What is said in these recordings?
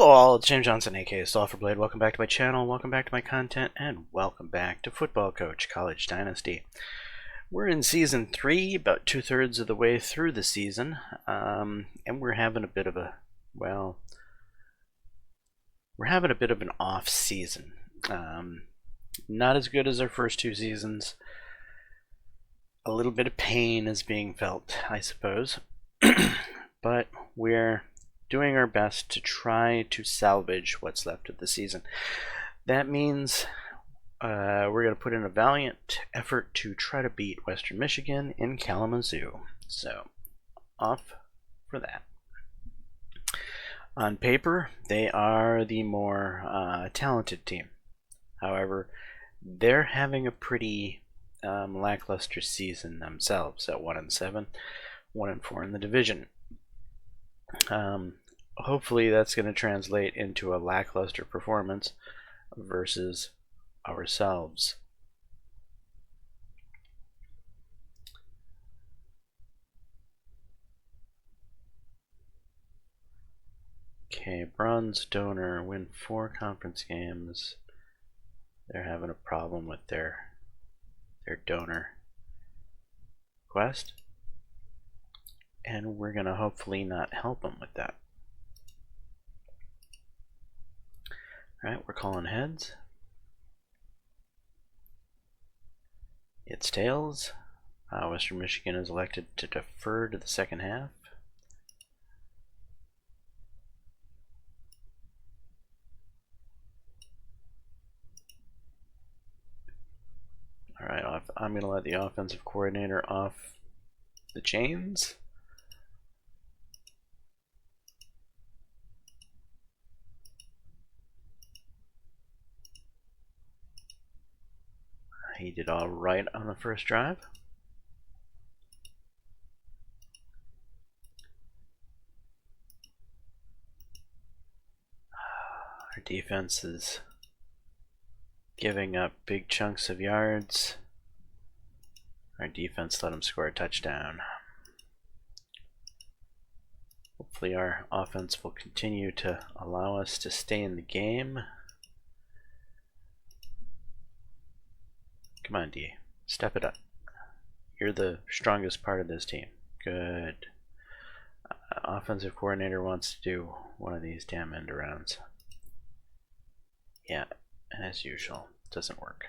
Hello all, it's James Johnson, aka Blade. Welcome back to my channel, welcome back to my content, and welcome back to Football Coach College Dynasty. We're in Season 3, about 2/3 of the way through the season, and we're having a bit of a, well, we're having a bit of an off season. Not as good as our first two seasons. A little bit of pain is being felt, I suppose, but we're doing our best to try to salvage what's left of the season. That means we're going to put in a valiant effort to try to beat Western Michigan in Kalamazoo. So, off for that. On paper, they are the more talented team. However, they're having a pretty lackluster season themselves at 1-7, 1-4 in the division. Hopefully that's going to translate into a lackluster performance versus ourselves. Okay, bronze donor, win 4 conference games. They're having a problem with their donor quest, and we're going to hopefully not help them with that. Alright, we're calling heads. It's tails. Western Michigan is elected to defer to the second half. Alright, I'm going to let the offensive coordinator off the chains. He did all right on the first drive. Our defense is giving up big chunks of yards. Our defense let him score a touchdown. Hopefully our offense will continue to allow us to stay in the game. Come on, D. Step it up. You're the strongest part of this team. Good. Offensive coordinator wants to do one of these damn end arounds. Yeah, as usual. Doesn't work.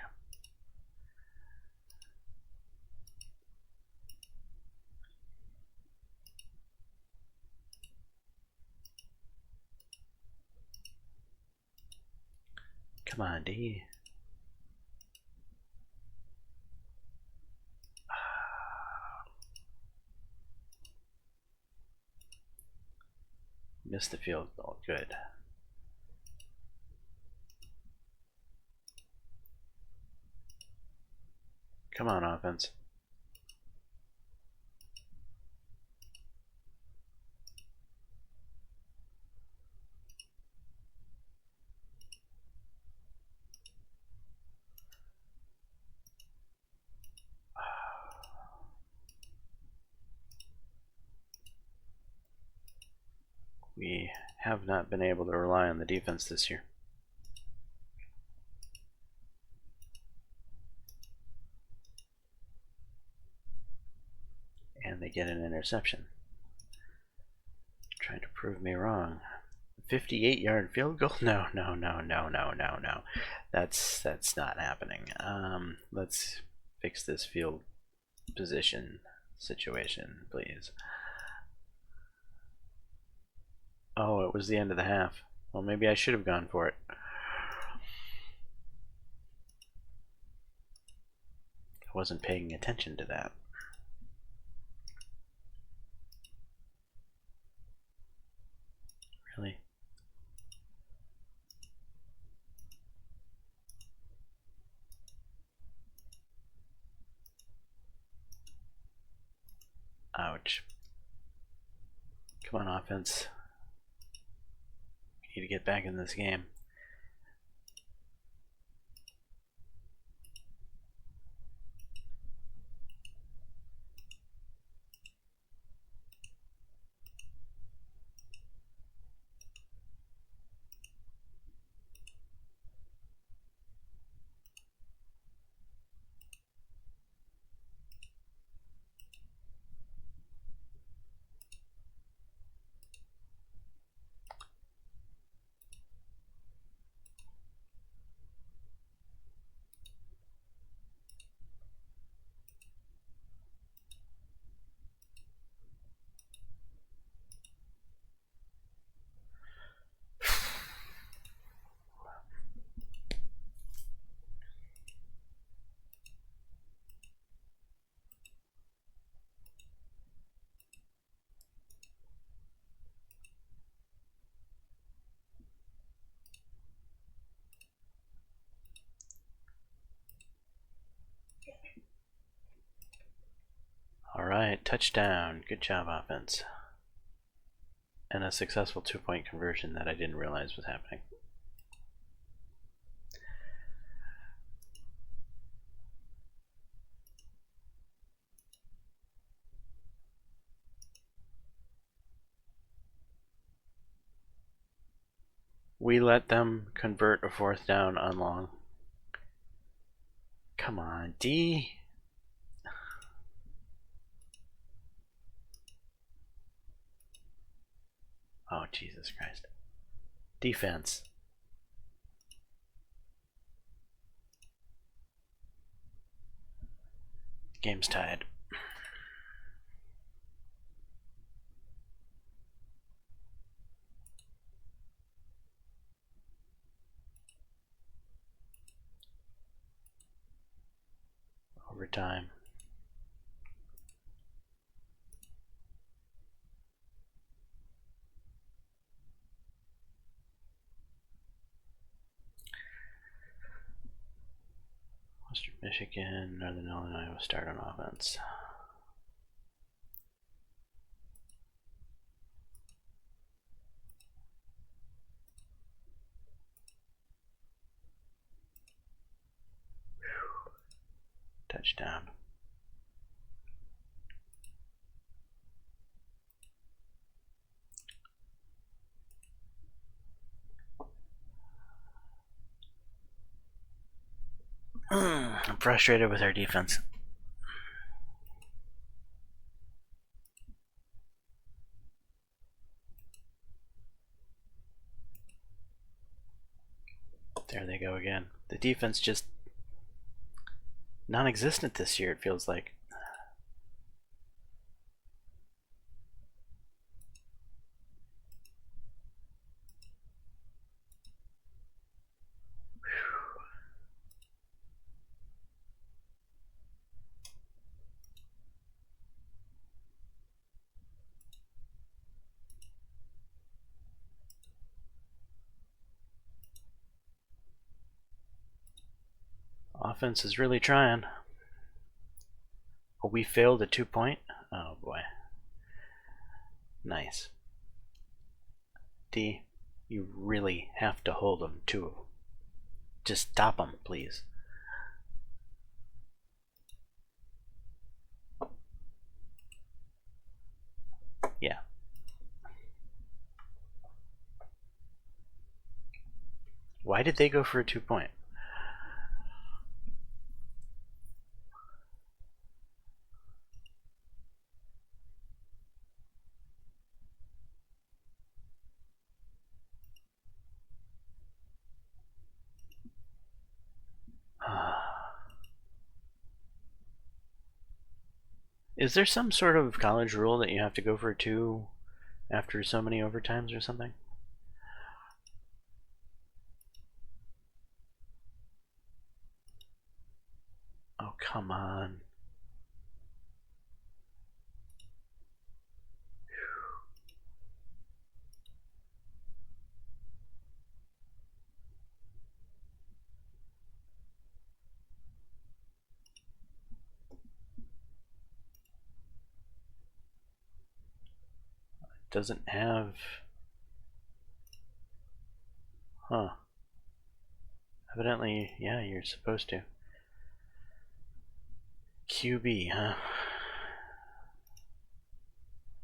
Come on, D. Missed the field goal. Good. Come on, offense. We have not been able to rely on the defense this year. And they get an interception. Trying to prove me wrong. 58-yard field goal? No. That's not happening. Let's fix this field position situation, please. Oh, it was the end of the half. Well, maybe I should have gone for it. I wasn't paying attention to that. Really? Ouch. Come on, offense. We need to get back in this game. Touchdown. Good job, offense. And a successful 2-point conversion that I didn't realize was happening. We let them convert a 4th down on long. Come on, D. Oh, Jesus Christ. Defense. Game's tied. Overtime. Western Michigan, Northern Illinois will start on offense. Touchdown. I'm frustrated with our defense. There they go again. The defense just non-existent this year, it feels like. Offense is really trying. Oh, we failed a 2-point? Oh boy. Nice. D, you really have to hold them too. Just stop them, please. Yeah. Why did they go for a 2-point? Is there some sort of college rule that you have to go for 2 after so many overtimes or something? Oh, come on. Doesn't have... Huh. Evidently, yeah, you're supposed to. QB, huh?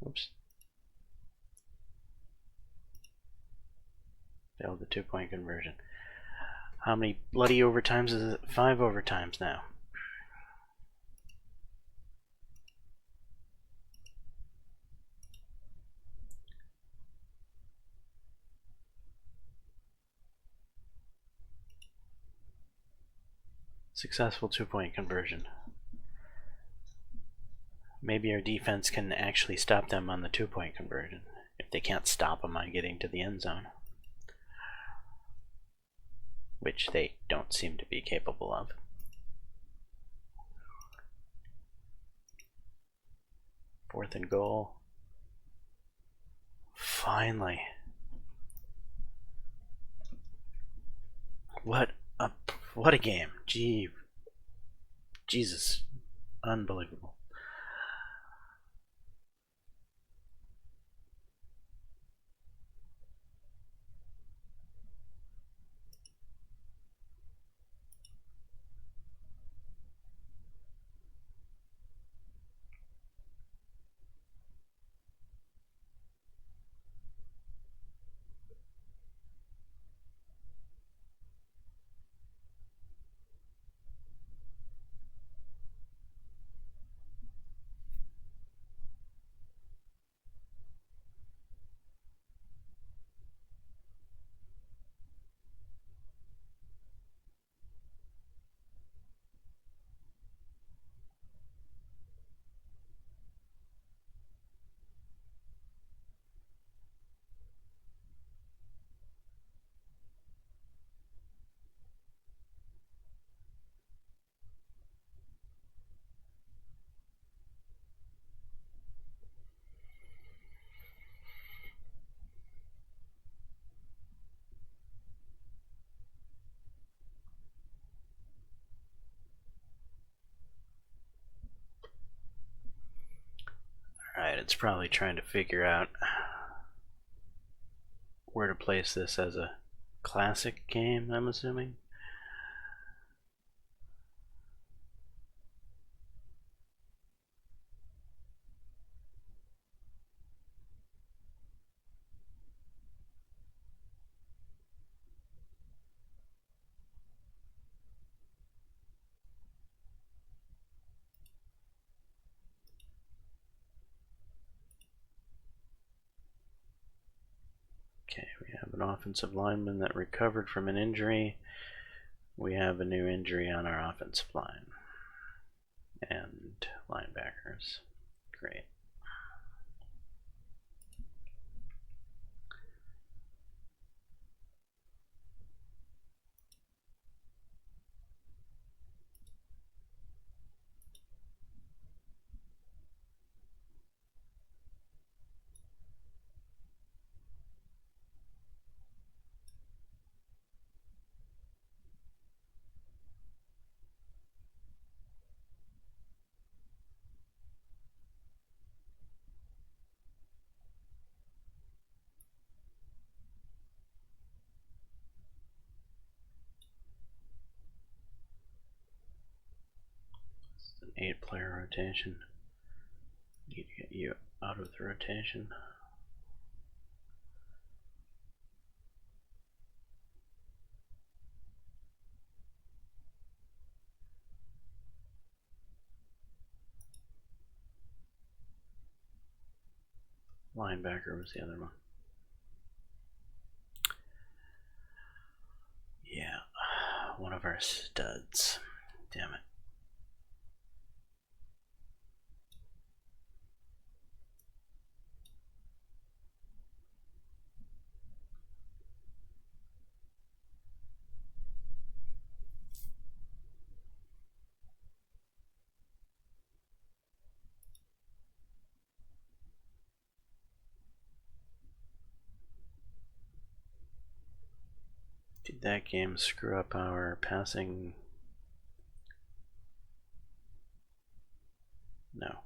Oops. Failed the 2-point conversion. How many bloody overtimes is it? 5 overtimes now. Successful 2-point conversion. Maybe our defense can actually stop them on the 2-point conversion if they can't stop them on getting to the end zone, which they don't seem to be capable of. Fourth and goal. Finally. What a game. Gee. Jesus. Unbelievable. Alright, it's probably trying to figure out where to place this as a classic game, I'm assuming. Okay, we have an offensive lineman that recovered from an injury. We have a new injury on our offensive line. And linebackers. Great. It's an 8-player rotation. Need to get you out of the rotation. Linebacker was the other one. Yeah, one of our studs. Damn it. Did that game screw up our passing? No.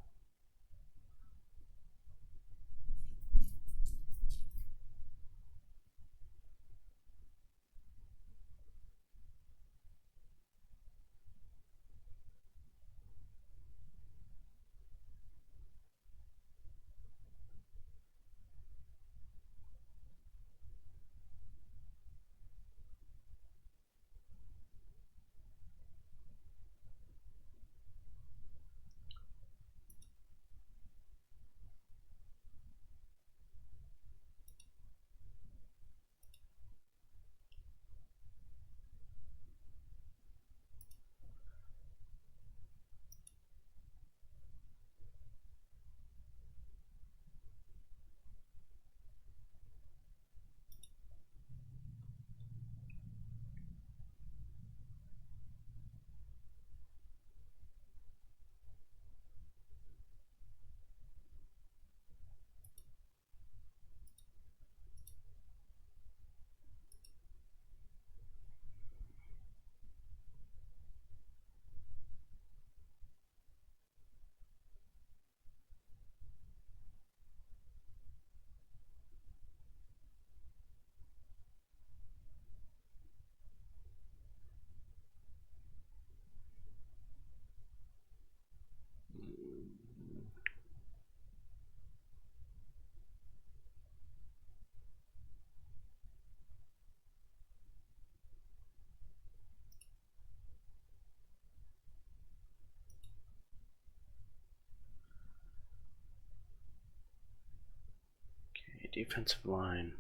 Okay, defensive line.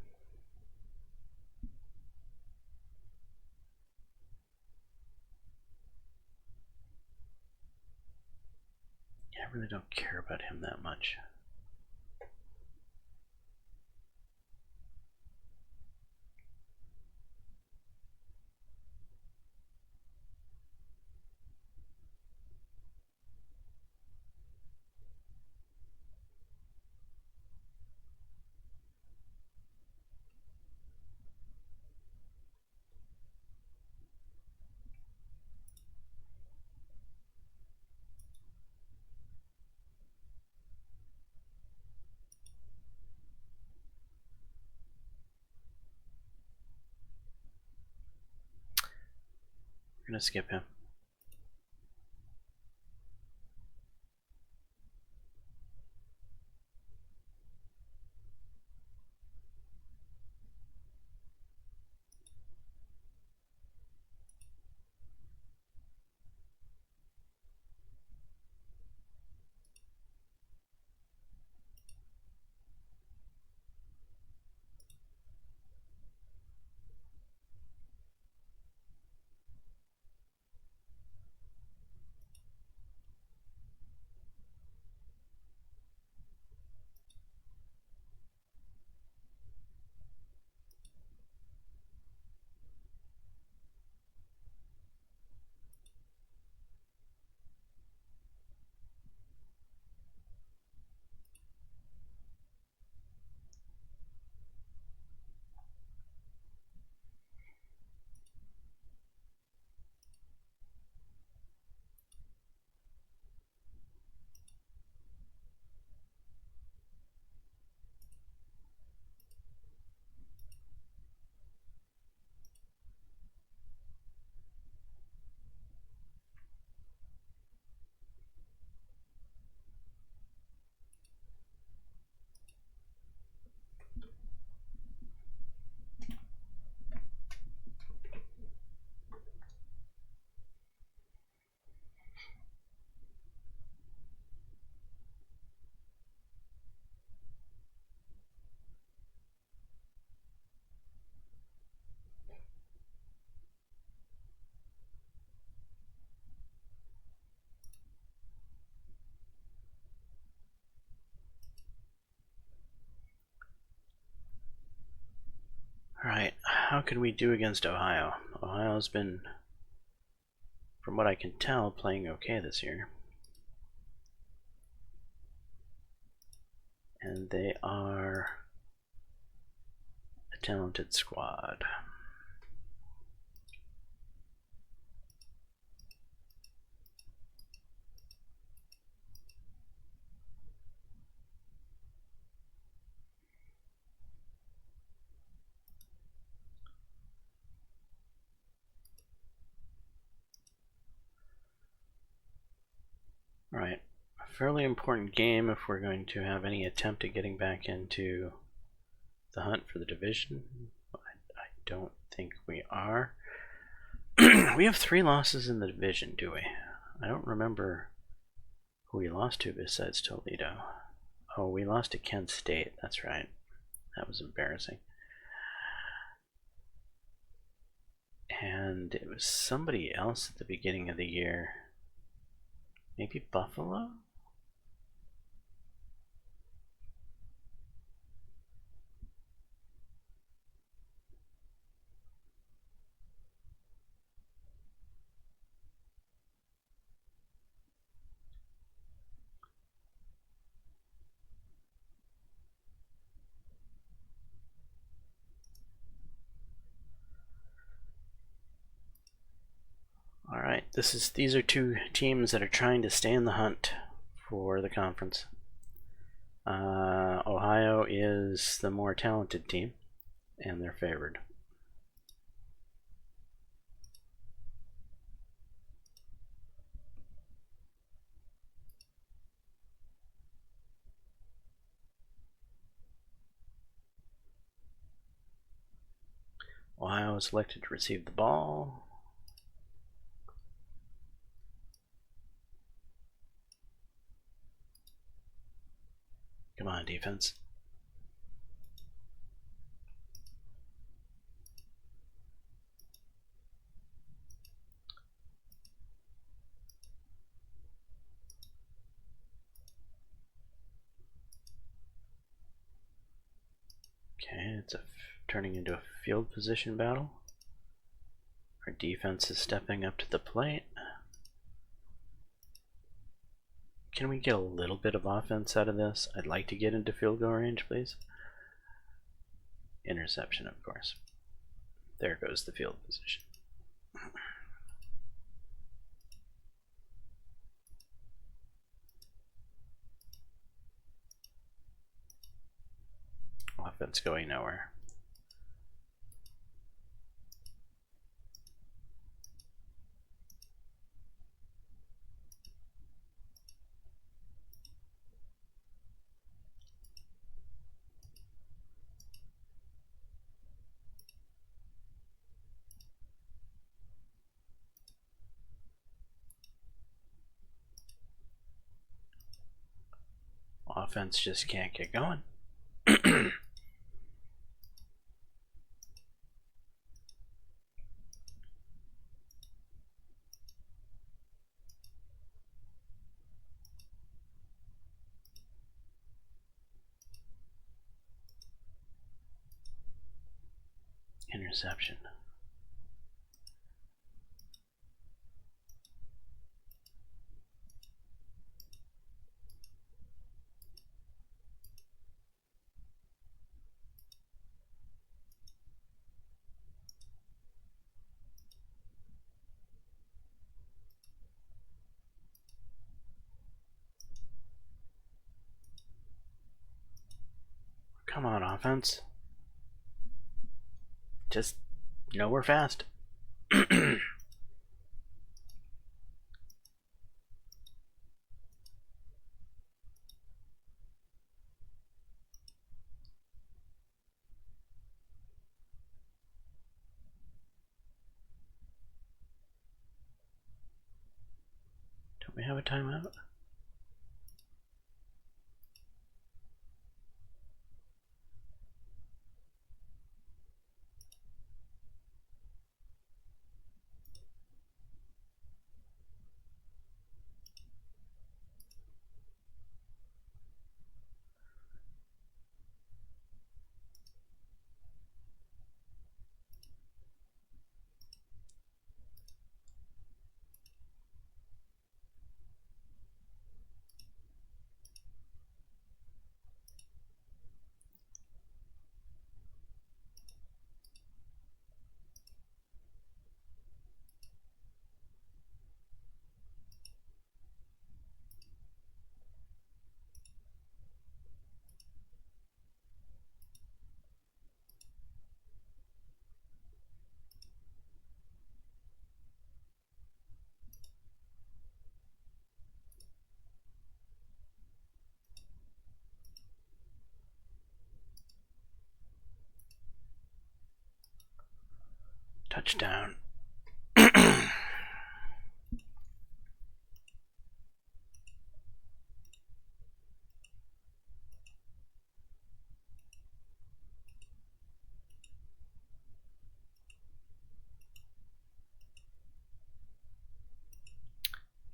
Yeah, I really don't care about him that much. gonna skip him. Alright, how can we do against Ohio? Ohio's been, from what I can tell, playing okay this year. And they are a talented squad. Alright, a fairly important game if we're going to have any attempt at getting back into the hunt for the division. I don't think we are. We have 3 losses in the division, do we? I don't remember who we lost to besides Toledo. Oh, we lost to Kent State, that's right. That was embarrassing. And it was somebody else at the beginning of the year. Maybe Buffalo? Alright, these are 2 teams that are trying to stay in the hunt for the conference. Ohio is the more talented team, and they're favored. Ohio is selected to receive the ball. Come on, defense. Okay, it's turning into a field position battle. Our defense is stepping up to the plate. Can we get a little bit of offense out of this? I'd like to get into field goal range, please. Interception, of course. There goes the field position. Offense going nowhere. offense just can't get going. Interception. Come on, offense. Just know we're fast. Don't we have a timeout? Touchdown.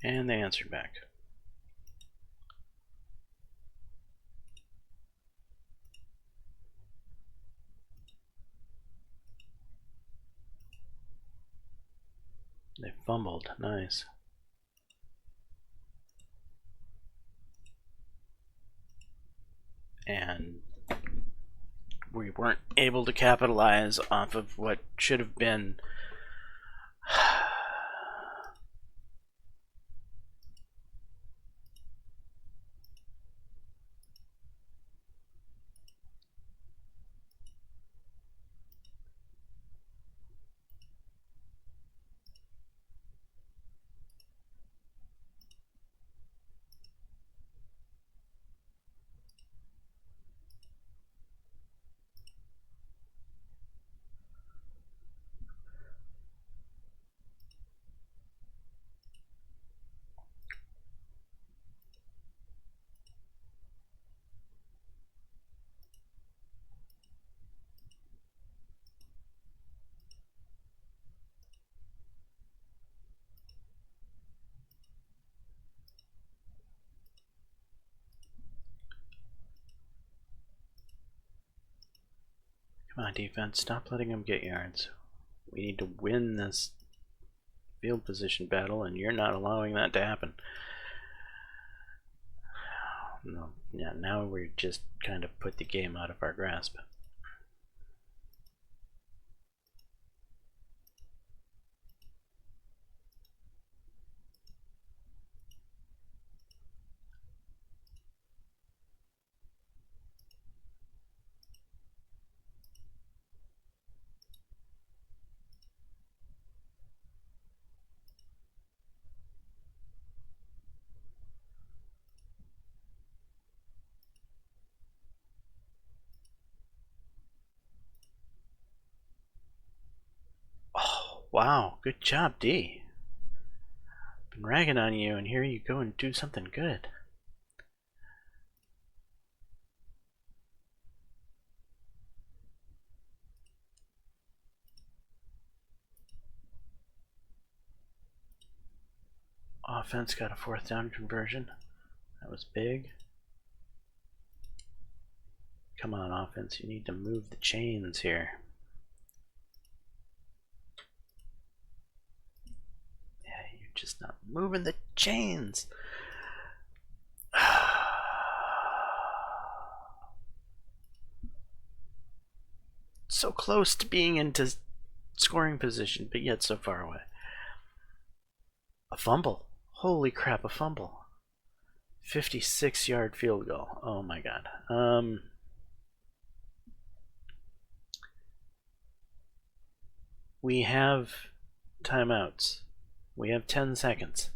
And they answered back. They fumbled. Nice. And we weren't able to capitalize off of what should have been Come on, defense, stop letting them get yards. We need to win this field position battle, and you're not allowing that to happen. No, yeah, now we just kind of put the game out of our grasp. Wow, good job, D. Been ragging on you, and here you go and do something good. offense got a 4th down conversion. That was big. Come on, offense, you need to move the chains here. Yeah, you're just not moving the chains. So close to being into scoring position, but yet so far away. A fumble. Holy crap, a fumble. 56-yard field goal. Oh my god. We have timeouts. We have 10 seconds.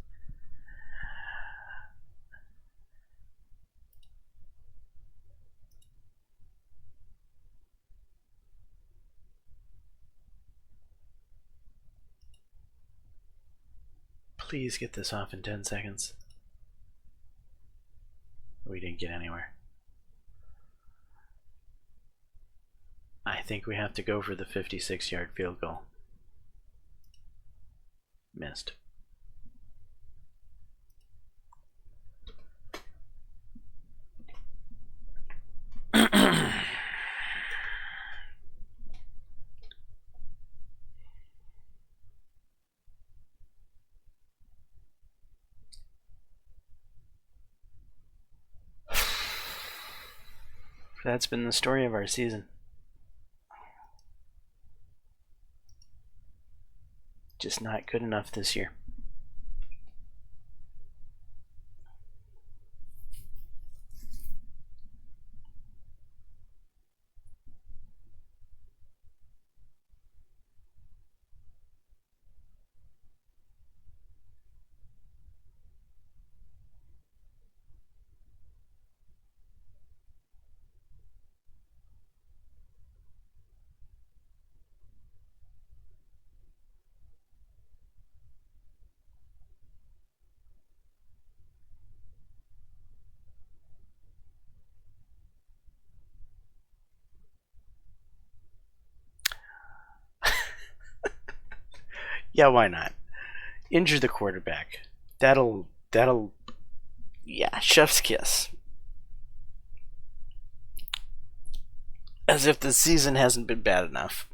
Please get this off in 10 seconds. We didn't get anywhere. I think we have to go for the 56-yard field goal. Missed. That's been the story of our season. Just not good enough this year. Yeah, why not? Injure the quarterback. That'll, yeah, chef's kiss. As if the season hasn't been bad enough.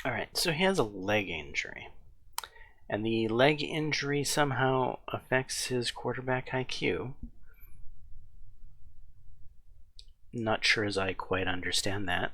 Alright, so he has a leg injury. And the leg injury somehow affects his quarterback IQ. Not sure as I quite understand that.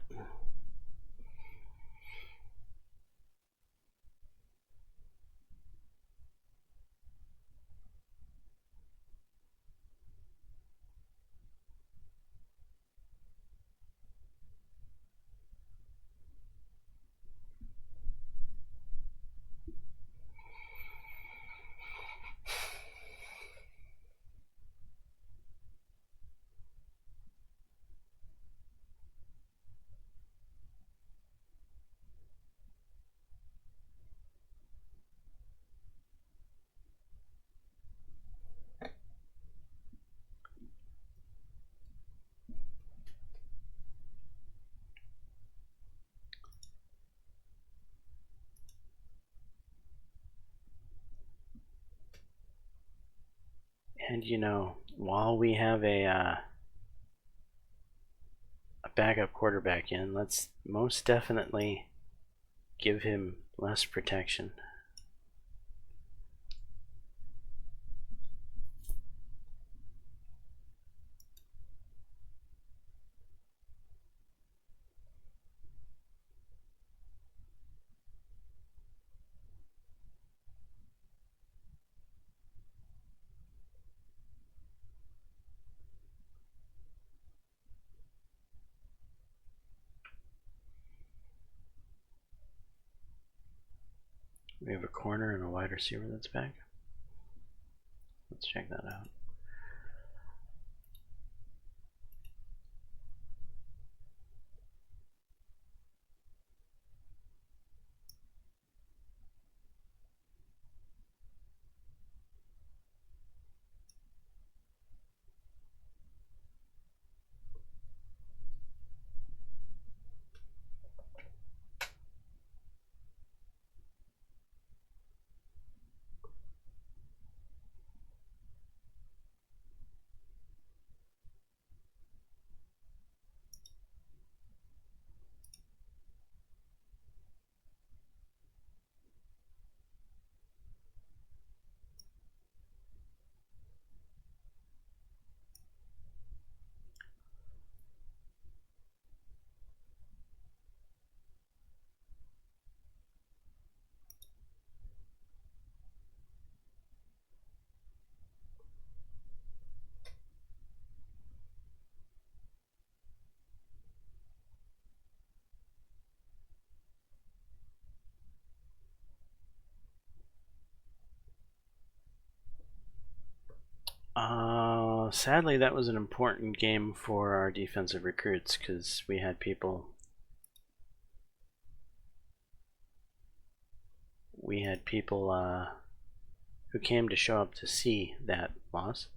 And you know, while we have a backup quarterback in, let's most definitely give him less protection. We have a corner and a wide receiver that's back. Let's check that out. Sadly, that was an important game for our defensive recruits because we had people who came to show up to see that loss.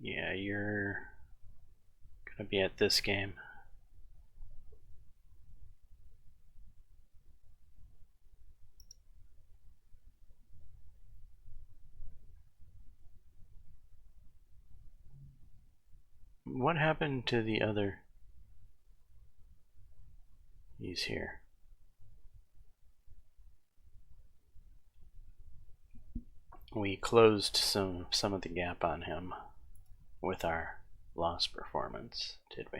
Yeah, you're gonna be at this game. What happened to the other? He's here. We closed some of the gap on him with our loss performance, did we?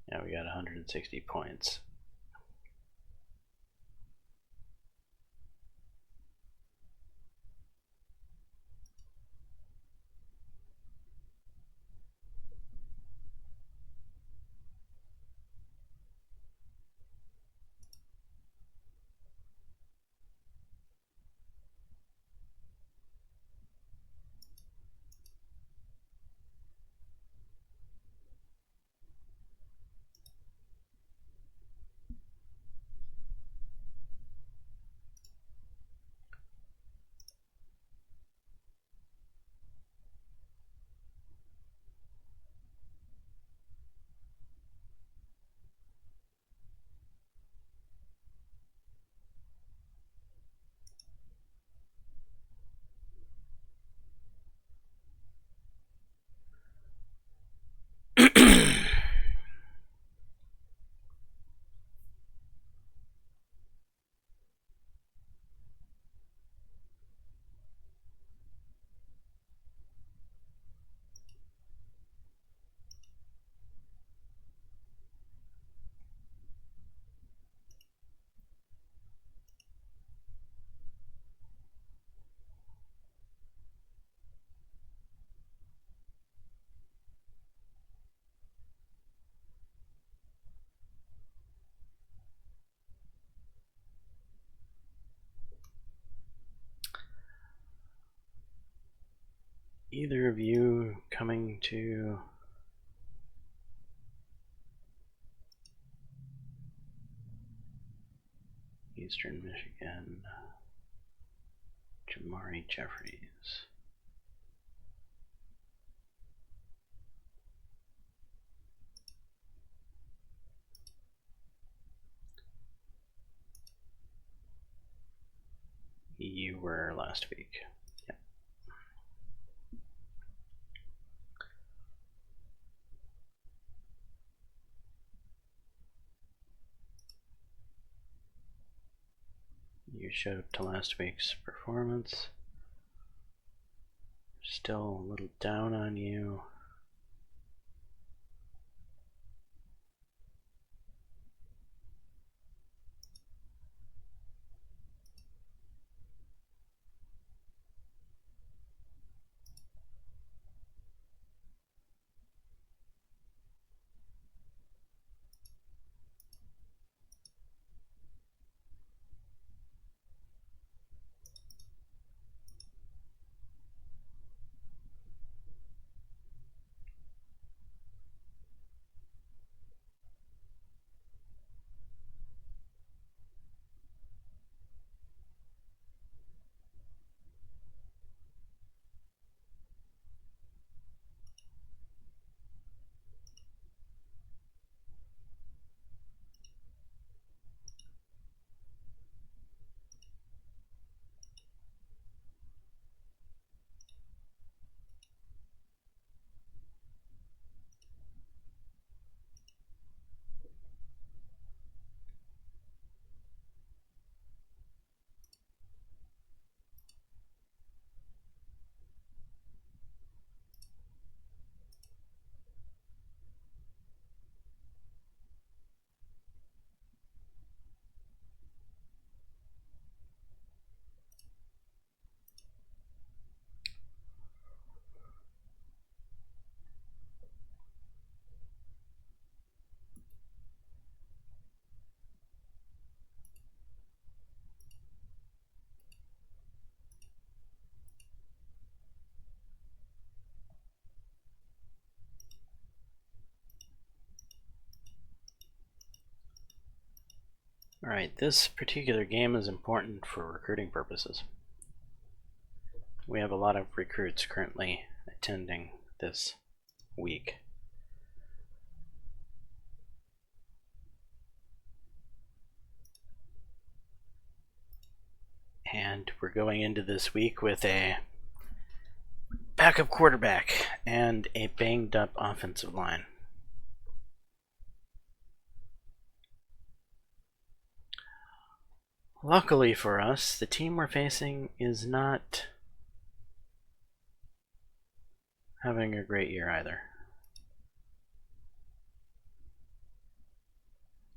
Yeah, we got 160 points. either of you coming to Eastern Michigan? Jamari Jeffries. You were last week. Yep. You showed up to last week's performance. Still a little down on you. Alright, this particular game is important for recruiting purposes. We have a lot of recruits currently attending this week. And we're going into this week with a backup quarterback and a banged up offensive line. Luckily for us, the team we're facing is not having a great year either.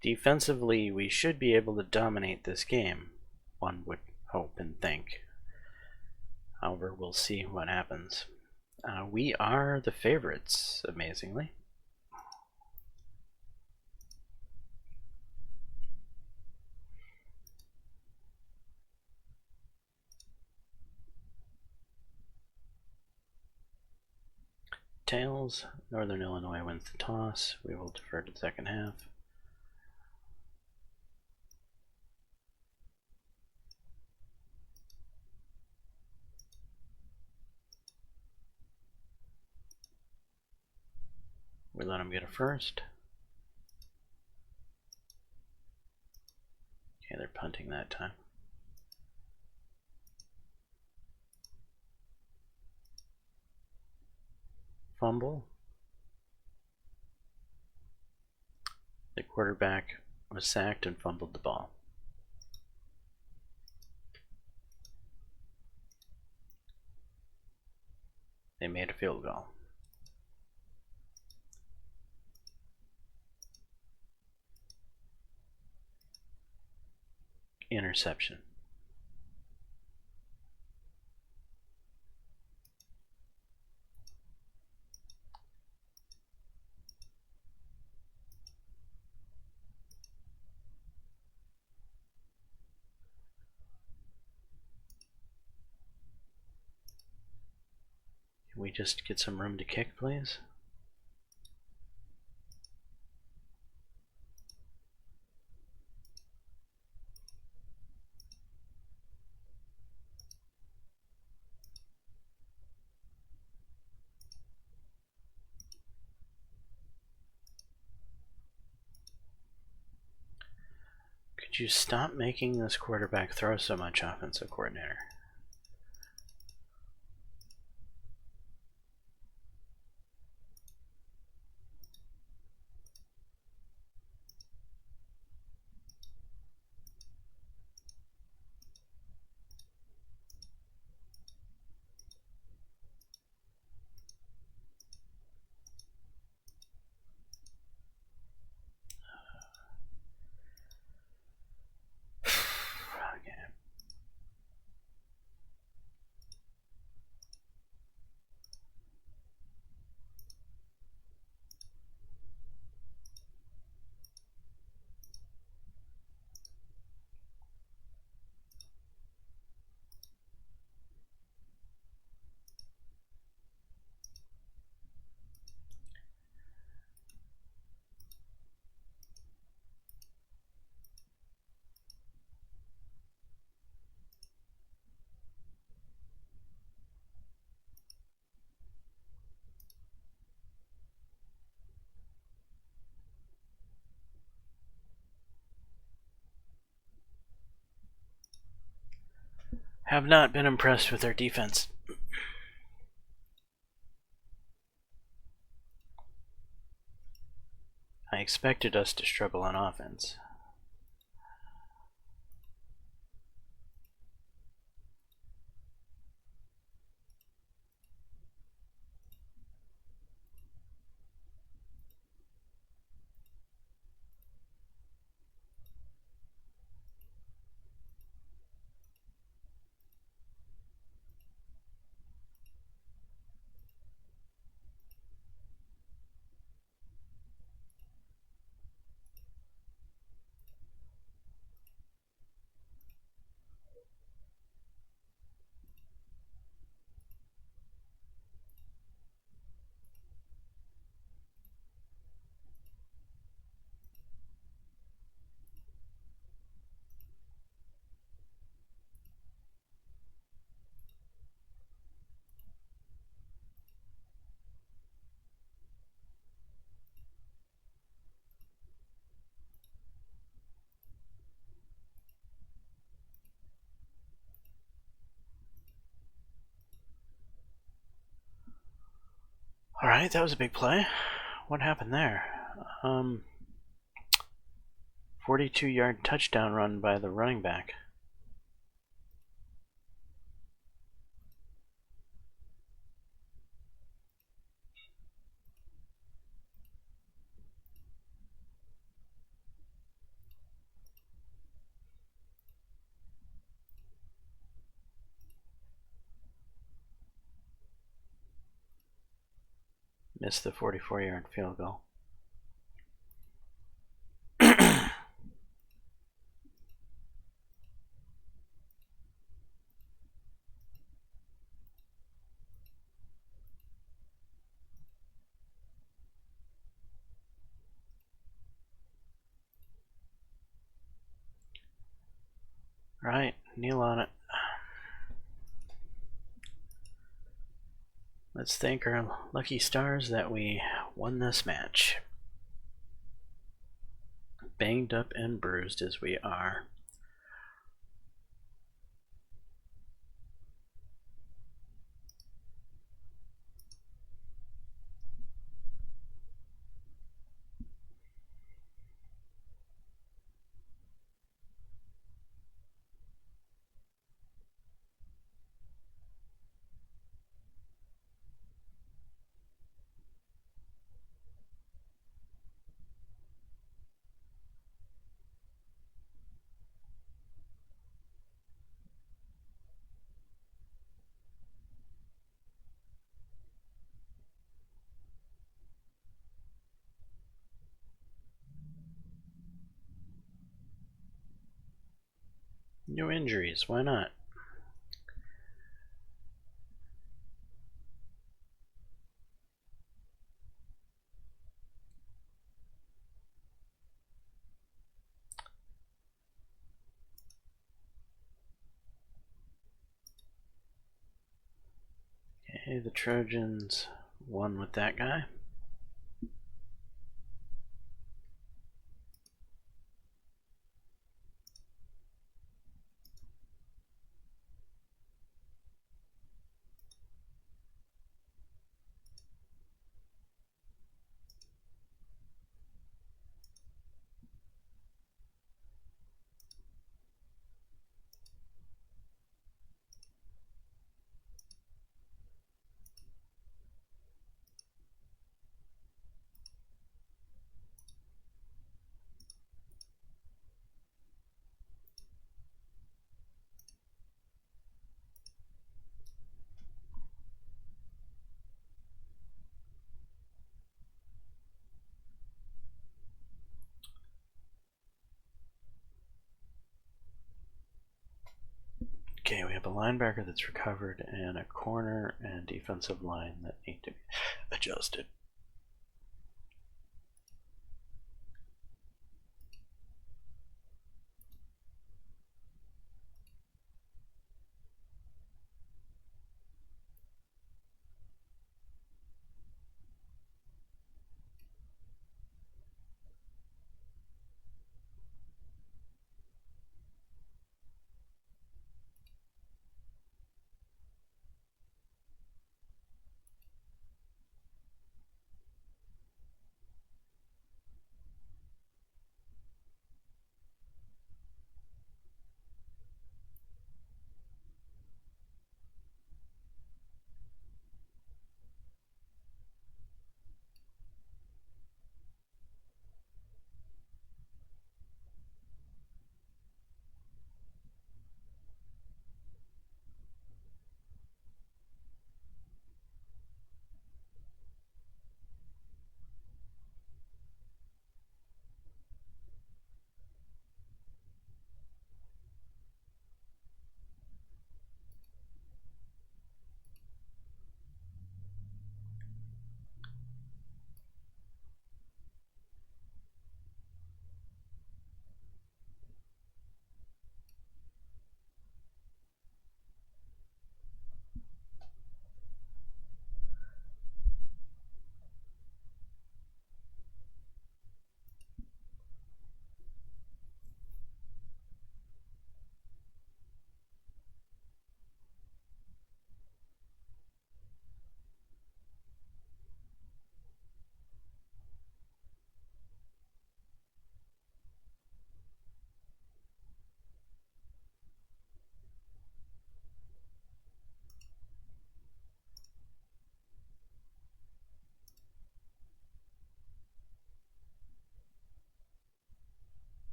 Defensively, we should be able to dominate this game, one would hope and think. However, we'll see what happens. We are the favorites, amazingly. Tails, Northern Illinois wins the toss. We will defer to the second half. We let them get a first. Okay, they're punting that time. Fumble. The quarterback was sacked and fumbled the ball. They made a field goal. Interception. we just get some room to kick, please? Could you stop making this quarterback throw so much, offensive coordinator? Have not been impressed with their defense. I expected us to struggle on offense. Alright, that was a big play. What happened there? 42-yard touchdown run by the running back. Missed the 44-yard field goal. Right, kneel on it. Let's thank our lucky stars that we won this match. Banged up and bruised as we are. No injuries, why not? Okay, the Trojans won with that guy. Okay, we have a linebacker that's recovered and a corner and defensive line that need to be adjusted.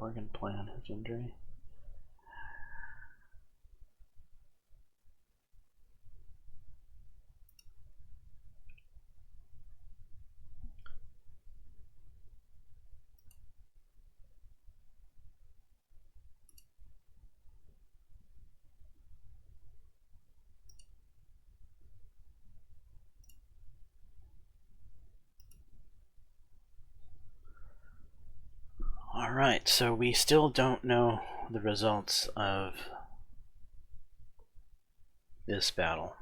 Organ plan his injury. Alright, so we still don't know the results of this battle.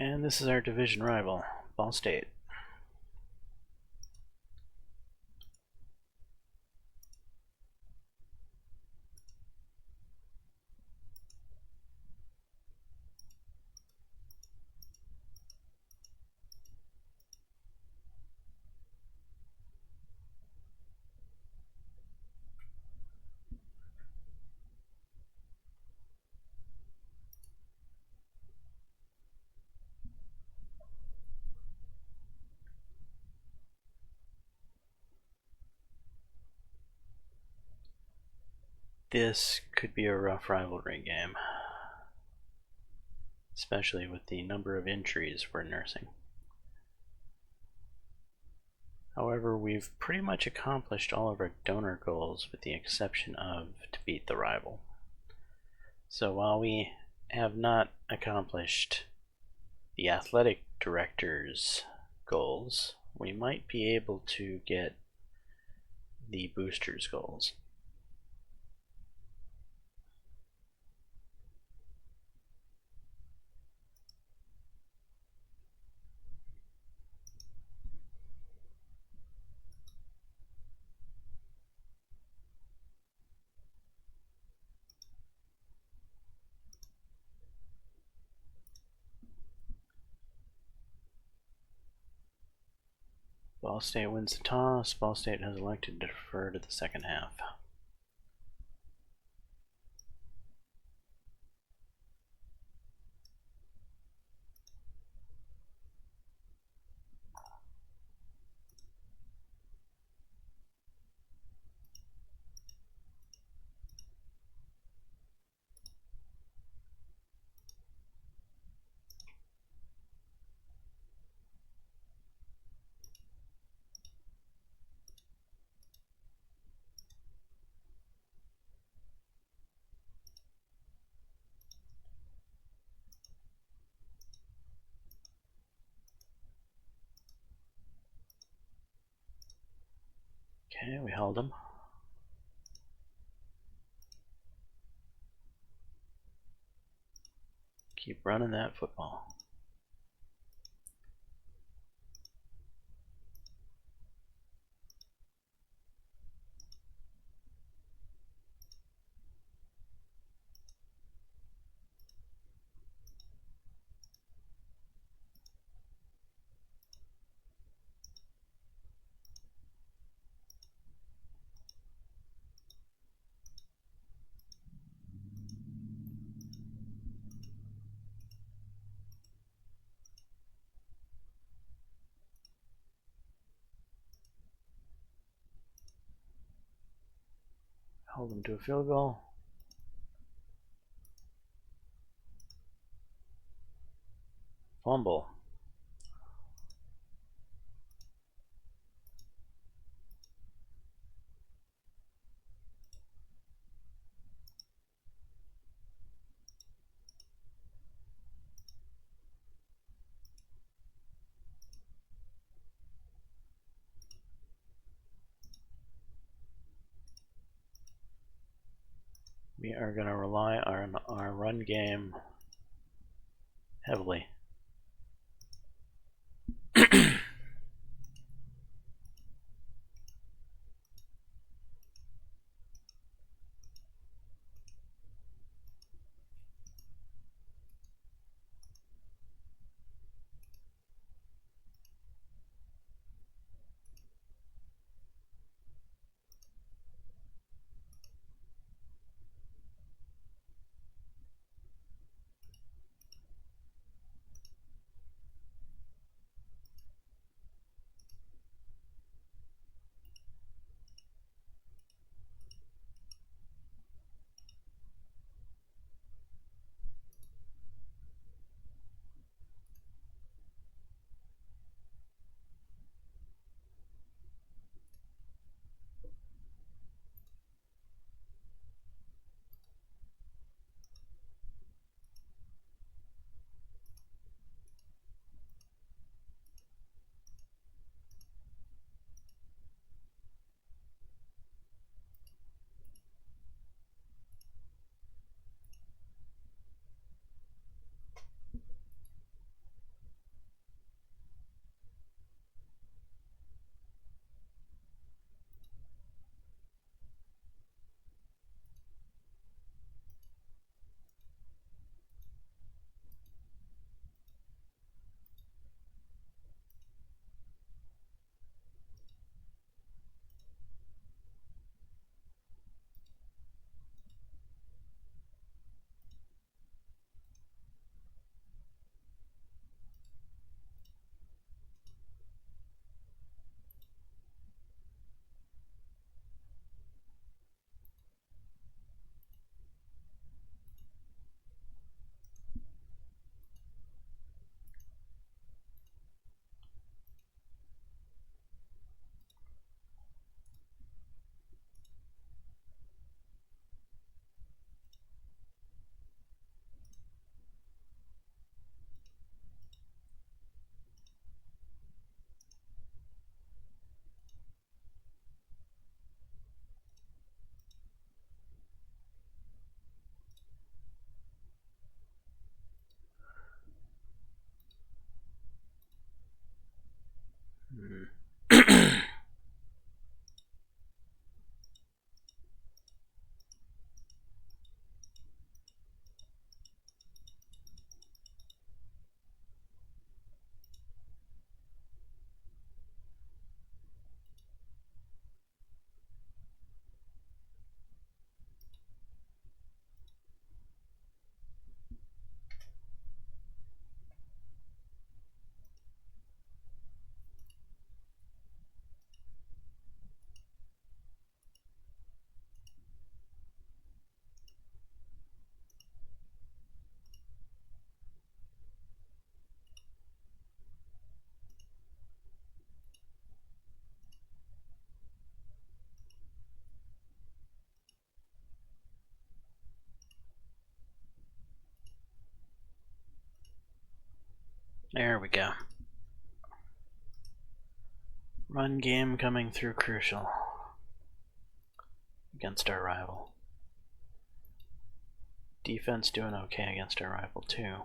And this is our division rival, Ball State. This could be a rough rivalry game, especially with the number of injuries we're nursing. However, we've pretty much accomplished all of our donor goals with the exception of to beat the rival. So while we have not accomplished the athletic director's goals, we might be able to get the boosters' goals. Ball State wins the toss. Ball State has elected to defer to the second half. Okay, we held him. Keep running that football. Hold them to a field goal. Fumble. We are going to rely on our run game heavily. There we go. Run game coming through crucial against our rival. Defense doing okay against our rival too.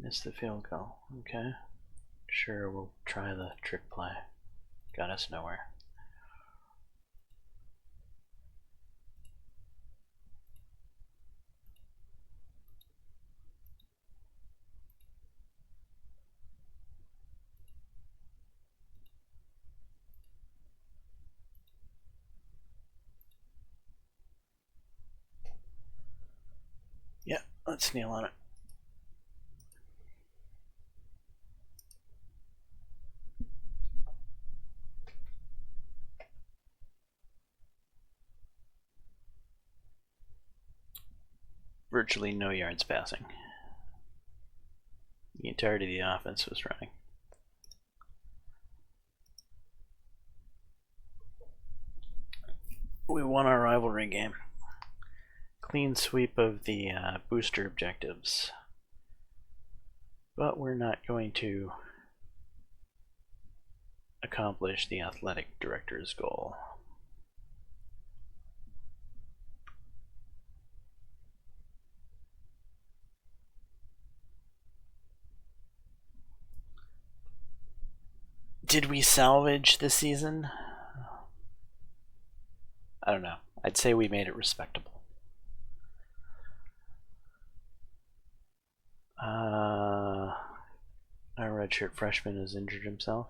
Missed the field goal. Okay. Sure, we'll try the trick play. Got us nowhere. Yeah, let's kneel on it. Virtually no yards passing. The entirety of the offense was running. We won our rivalry game. Clean sweep of the booster objectives. But we're not going to accomplish the athletic director's goal. Did we salvage this season? I don't know. I'd say we made it respectable. Our redshirt freshman has injured himself.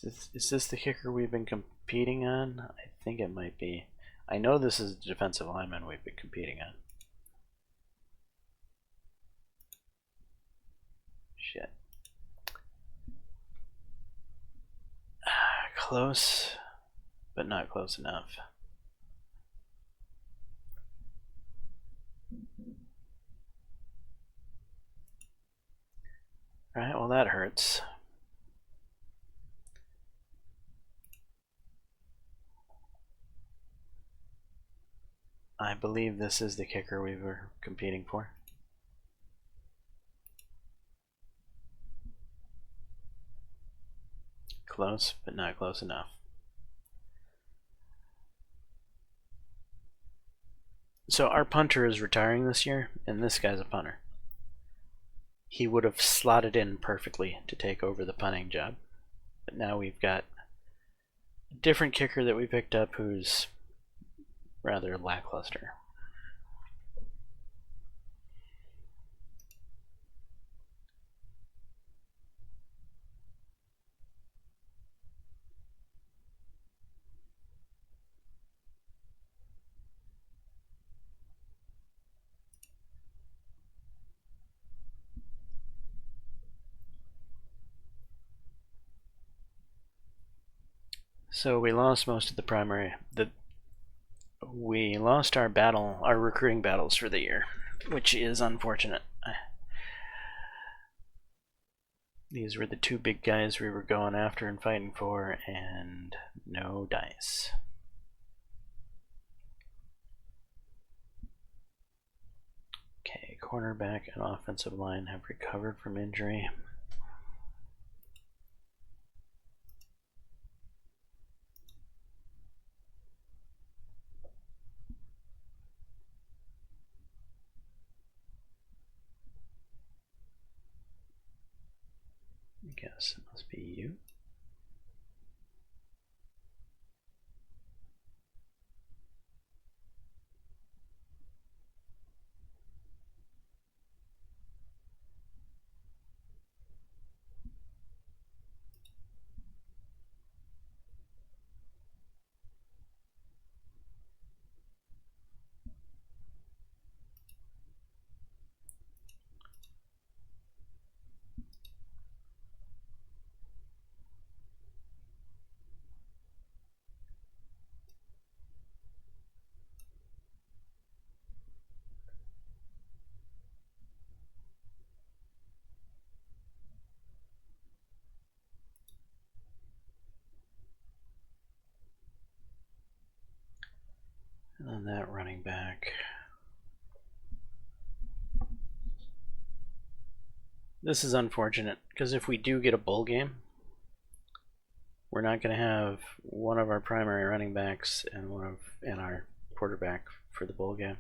Is this the kicker we've been competing on? I think it might be. I know this is the defensive lineman we've been competing on. Shit. Close, but not close enough. Alright, well that hurts. I believe this is the kicker we were competing for. Close, but not close enough. So our punter is retiring this year, and this guy's a punter. He would have slotted in perfectly to take over the punting job. But now we've got a different kicker that we picked up who's rather lackluster. So we lost most of the primary. We lost our recruiting battles for the year, which is unfortunate. These were the two big guys we were going after and fighting for, and no dice. Okay, cornerback and offensive line have recovered from injury. I guess it must be you. And then that running back. This is unfortunate because if we do get a bowl game, we're not going to have one of our primary running backs and our quarterback for the bowl game.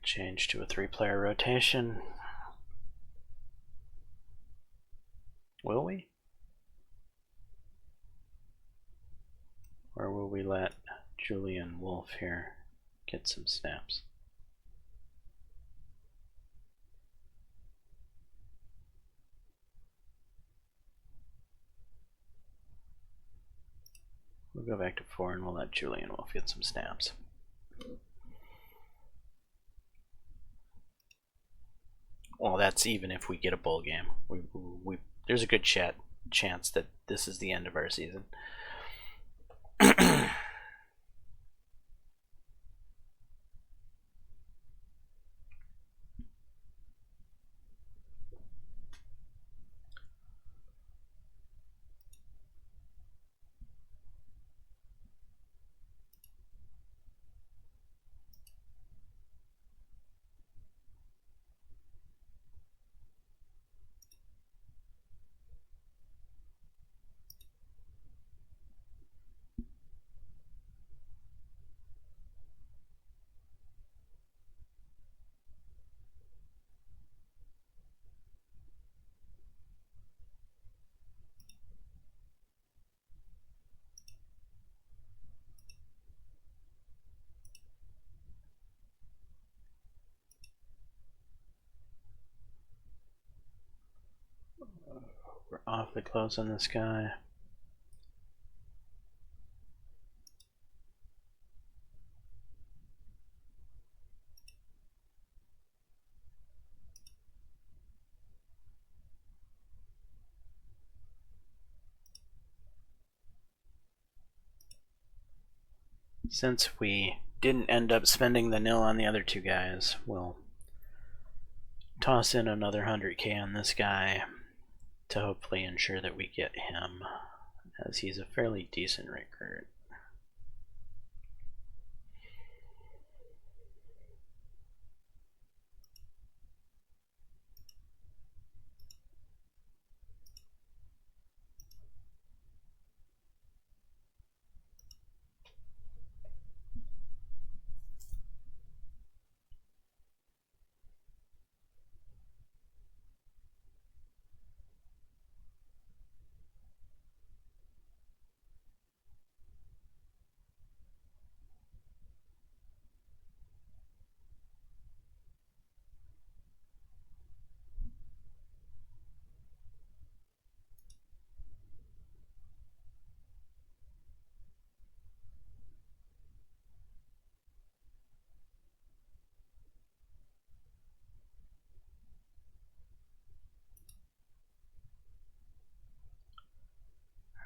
Change to a 3-player rotation. Will we? Or will we let Julian Wolf here get some snaps? We'll go back to 4 and we'll let Julian Wolf get some snaps. Well, that's even if we get a bowl game. There's a good chance that this is the end of our season. We're awfully close on this guy. Since we didn't end up spending the nil on the other two guys, we'll toss in another 100K on this guy to hopefully ensure that we get him, as he's a fairly decent recruit.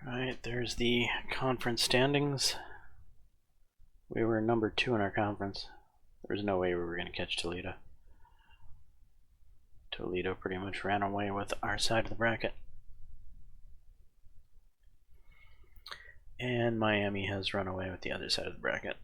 Alright, there's the conference standings. We were number 2 in our conference. There was no way we were going to catch Toledo. Toledo pretty much ran away with our side of the bracket. And Miami has run away with the other side of the bracket.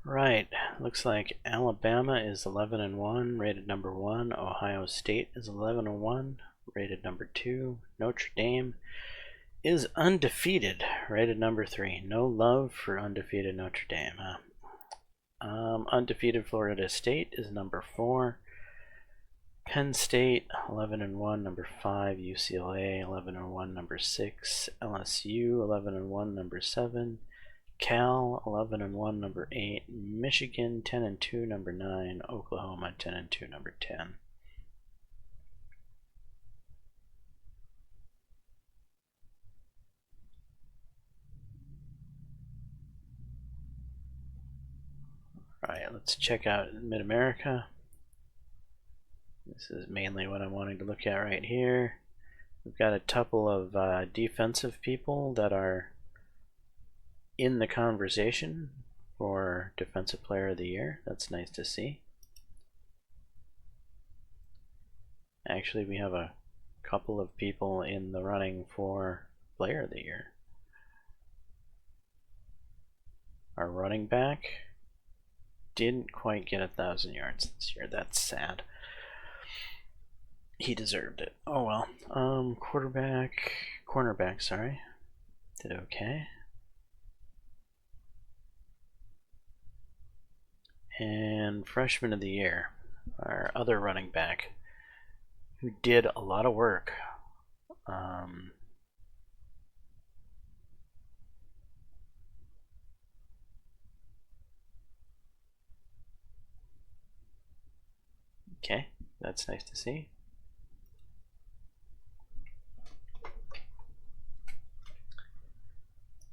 Right, looks like Alabama is 11-1, rated number 1. Ohio State is 11-1, rated number 2. Notre Dame is undefeated, rated number 3. No love for undefeated Notre Dame, huh? Undefeated Florida State is number 4. Penn State 11-1, number 5. UCLA 11-1, number 6. LSU 11-1, number 7. Cal 11-1, number 8. Michigan 10-2, number 9. Oklahoma 10-2, number 10. Alright, let's check out Mid-America. This is mainly what I'm wanting to look at right here. We've got a couple of defensive people that are in the conversation for Defensive Player of the Year. That's nice to see. Actually, we have a couple of people in the running for Player of the Year. Our running back didn't quite get 1,000 yards this year. That's sad. He deserved it. Oh well. Cornerback, sorry. Did okay. And Freshman of the Year, our other running back, who did a lot of work. Okay, that's nice to see.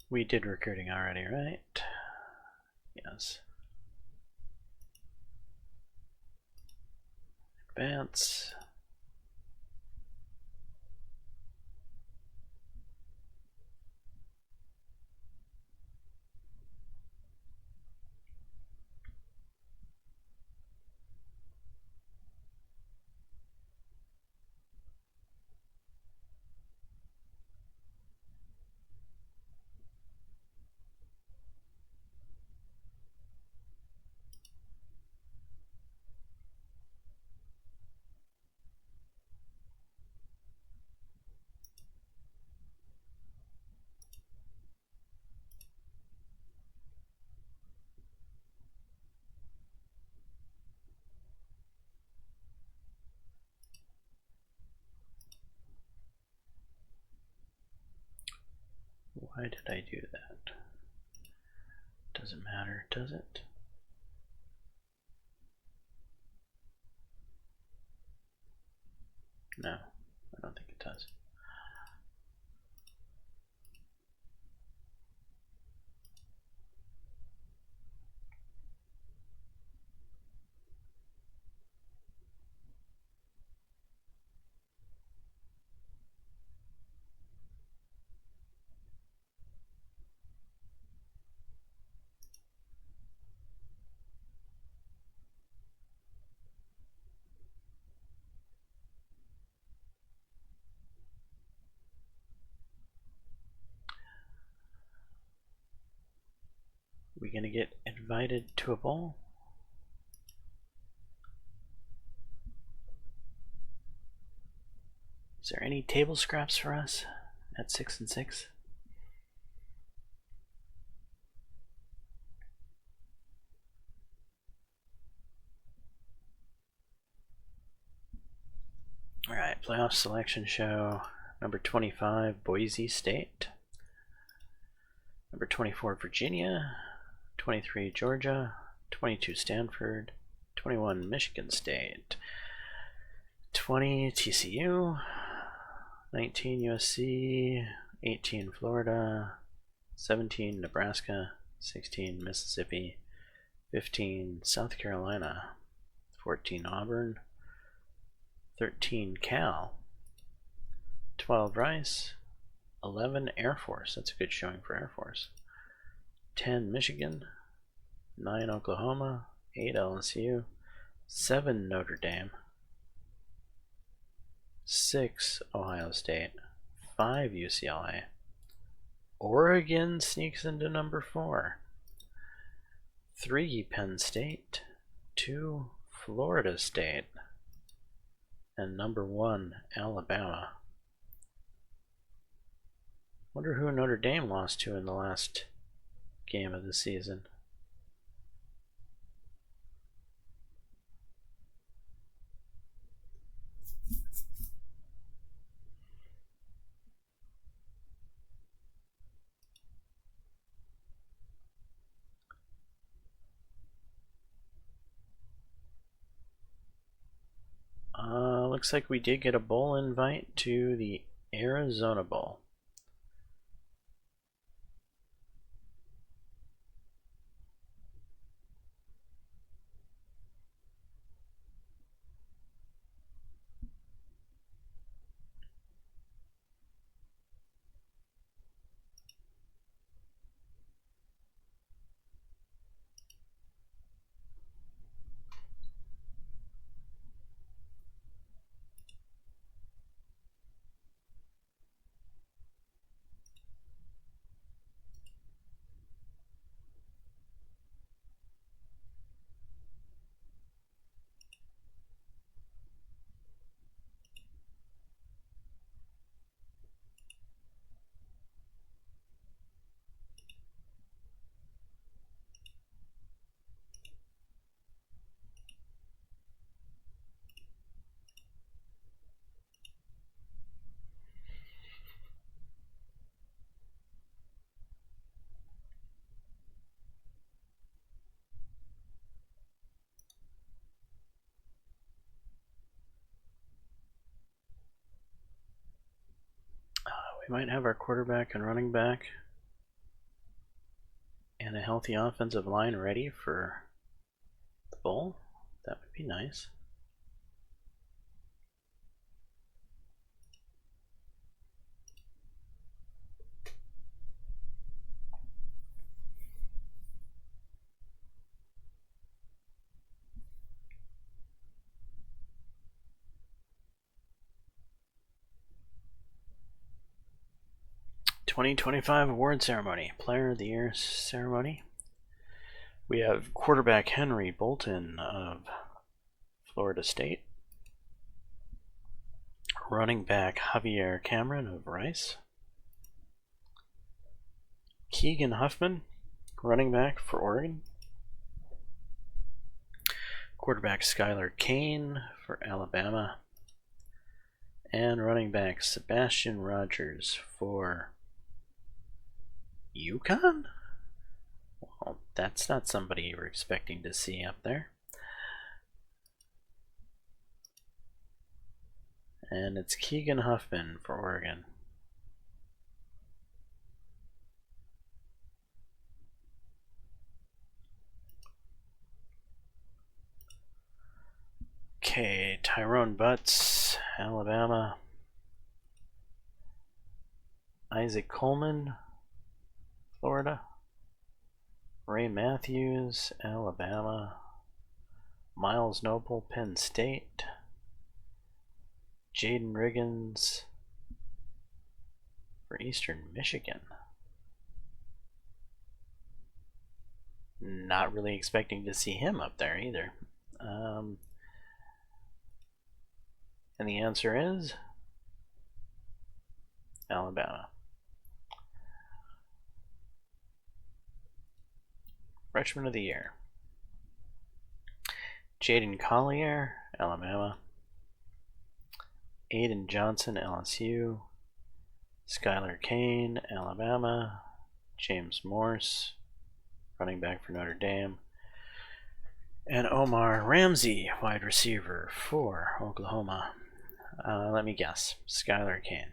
We did recruiting already, right? Yes. Advance. Why did I do that? Doesn't matter, does it? No, I don't think it does. We gonna get invited to a bowl? Is there any table scraps for us at 6-6? Alright, playoff selection show. Number 25, Boise State. Number 24, Virginia. 23, Georgia. 22, Stanford. 21, Michigan State. 20, TCU. 19, USC. 18, Florida. 17, Nebraska. 16, Mississippi. 15, South Carolina. 14, Auburn. 13, Cal. 12, Rice. 11, Air Force. That's a good showing for Air Force. 10, Michigan. 9, Oklahoma. 8, LSU. 7, Notre Dame. 6, Ohio State. 5, UCLA. Oregon sneaks into number 4. 3, Penn State. 2, Florida State. And number 1, Alabama. Wonder who Notre Dame lost to in the last game of the season. Looks like we did get a bowl invite to the Arizona Bowl. We might have our quarterback and running back and a healthy offensive line ready for the bowl. That would be nice. (2025) award ceremony, Player of the Year ceremony. We have quarterback Henry Bolton of Florida State, running back Javier Cameron of Rice, Keegan Huffman, running back for Oregon, quarterback Skylar Kane for Alabama, and running back Sebastian Rogers for UConn? Well, that's not somebody you were expecting to see up there. And it's Keegan Huffman for Oregon. Okay, Tyrone Butts, Alabama. Isaac Coleman, Florida. Ray Matthews, Alabama. Miles Noble, Penn State. Jaden Riggins for Eastern Michigan. Not really expecting to see him up there either. And the answer is Alabama. Freshman of the Year. Jaden Collier, Alabama. Aiden Johnson, LSU. Skylar Kane, Alabama. James Morse, running back for Notre Dame. And Omar Ramsey, wide receiver for Oklahoma. Let me guess. Skylar Kane.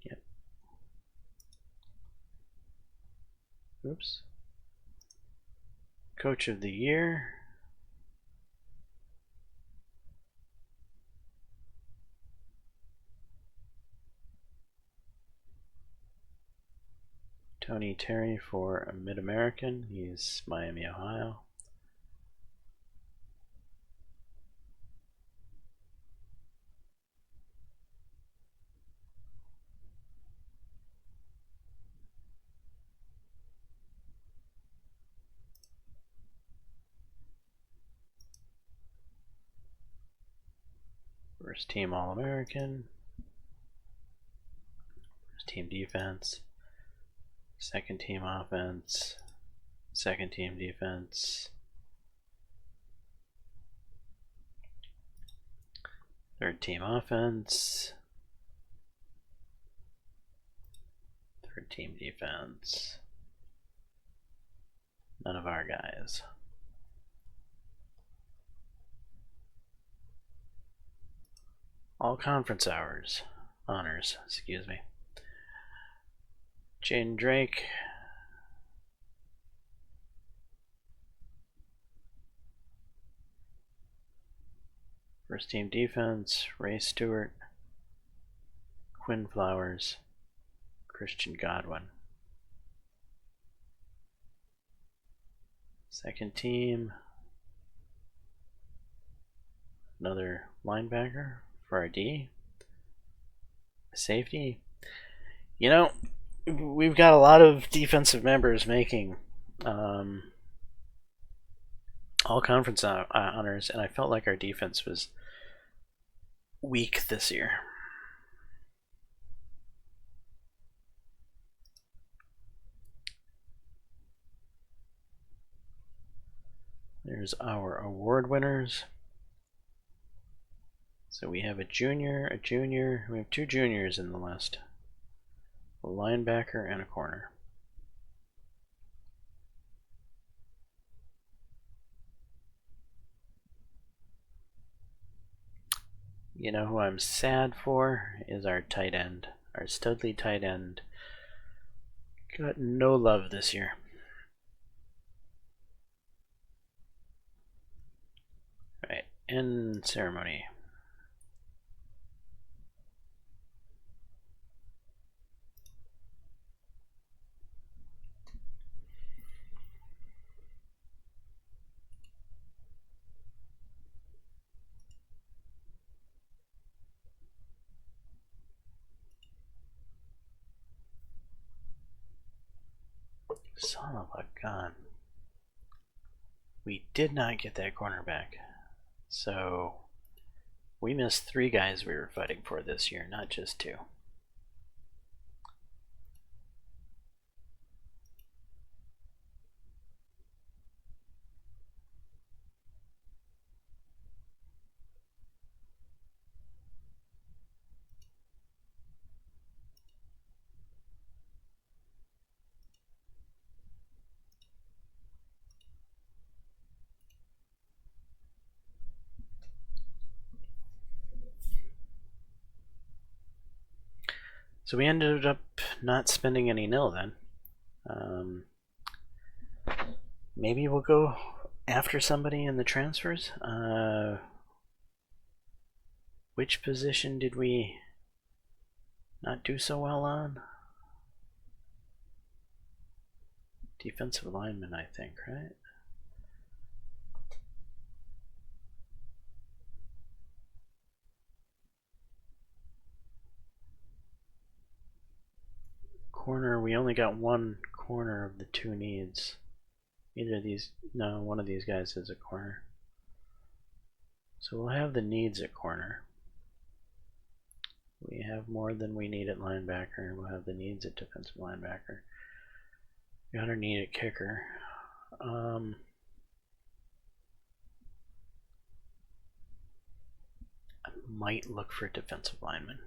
Yep. Oops. Coach of the Year. Tony Terry for Mid-American. He's Miami, Ohio. First team All-American. First team defense. Second team offense. Second team defense. Third team offense. Third team defense. None of our guys. All conference honors, excuse me. Jaden Drake. First team defense, Ray Stewart, Quinn Flowers, Christian Godwin. Second team, another linebacker for our D. Safety. You know, we've got a lot of defensive members making all conference honors, and I felt like our defense was weak this year. There's our award winners. So we have a junior, we have two juniors in the list. A linebacker and a corner. You know who I'm sad for is our tight end. Our Studley tight end got no love this year. Right, end ceremony. Son of a gun. We did not get that cornerback. So we missed 3 guys we were fighting for this year, not just 2. So we ended up not spending any nil then. Maybe we'll go after somebody in the transfers. Which position did we not do so well on? Defensive lineman, I think, right? Corner, we only got 1 corner of the 2 needs. Either of these, no, one of these guys is a corner. So we'll have the needs at corner. We have more than we need at linebacker, and we'll have the needs at defensive linebacker. We got our need at kicker. I might look for a defensive lineman.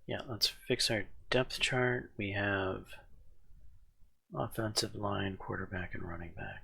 Yeah, let's fix our depth chart. We have offensive line, quarterback, and running back.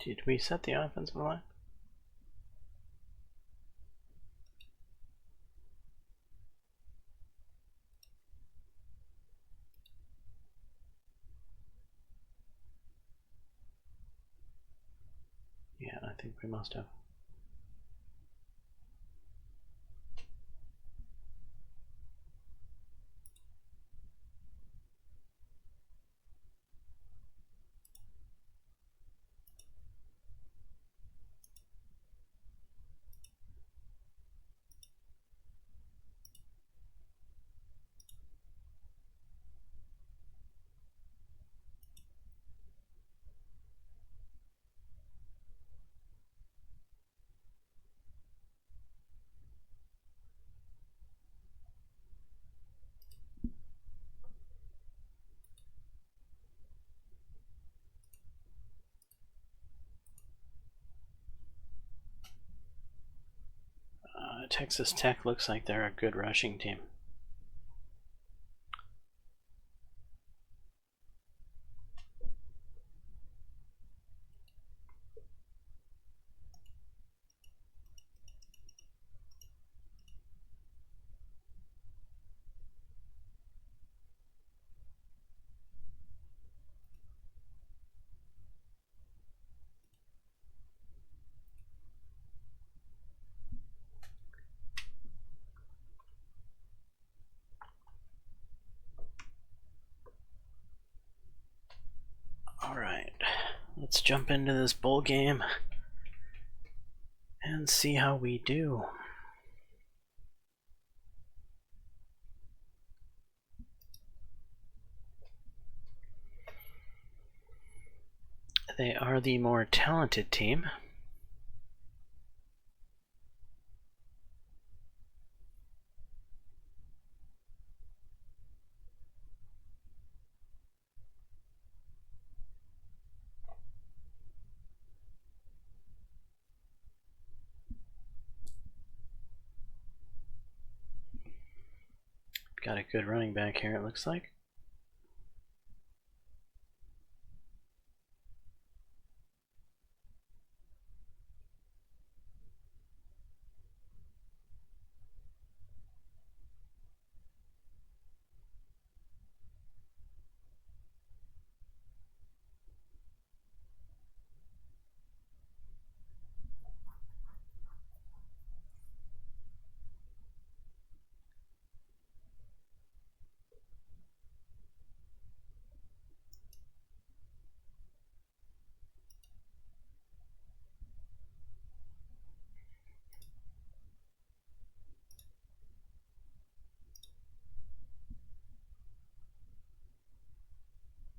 Did we set the offensive line? Yeah, I think we must have. Texas Tech looks like they're a good rushing team. Alright, let's jump into this bowl game and see how we do. They are the more talented team. Got a good running back here, it looks like.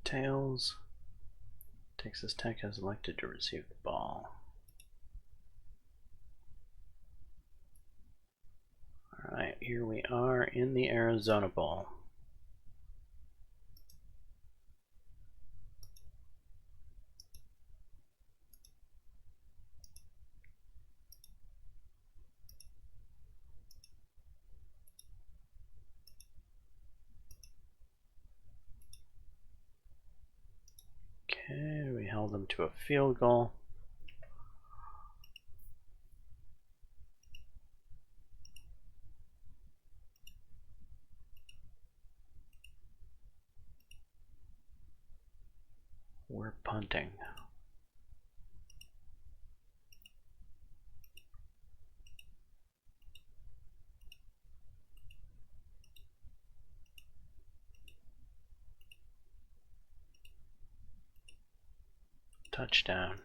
Tails. Texas Tech has elected to receive the ball. Alright, here we are in the Arizona Bowl. Okay, we held them to a field goal. We're punting. Touchdown.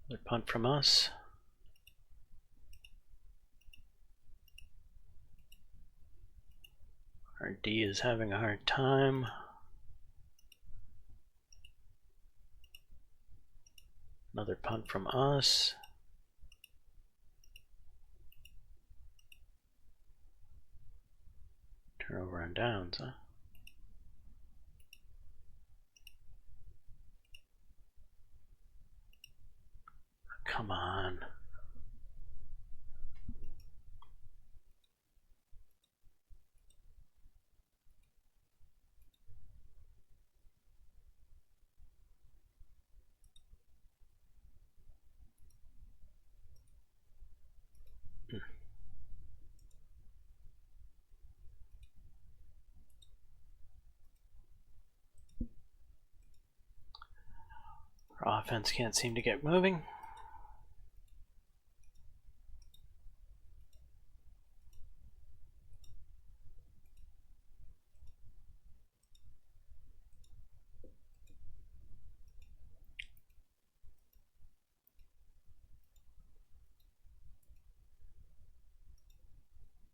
Another punt from us. Our D is having a hard time. Another punt from us. Turnover on downs, huh? Come on. Our offense can't seem to get moving.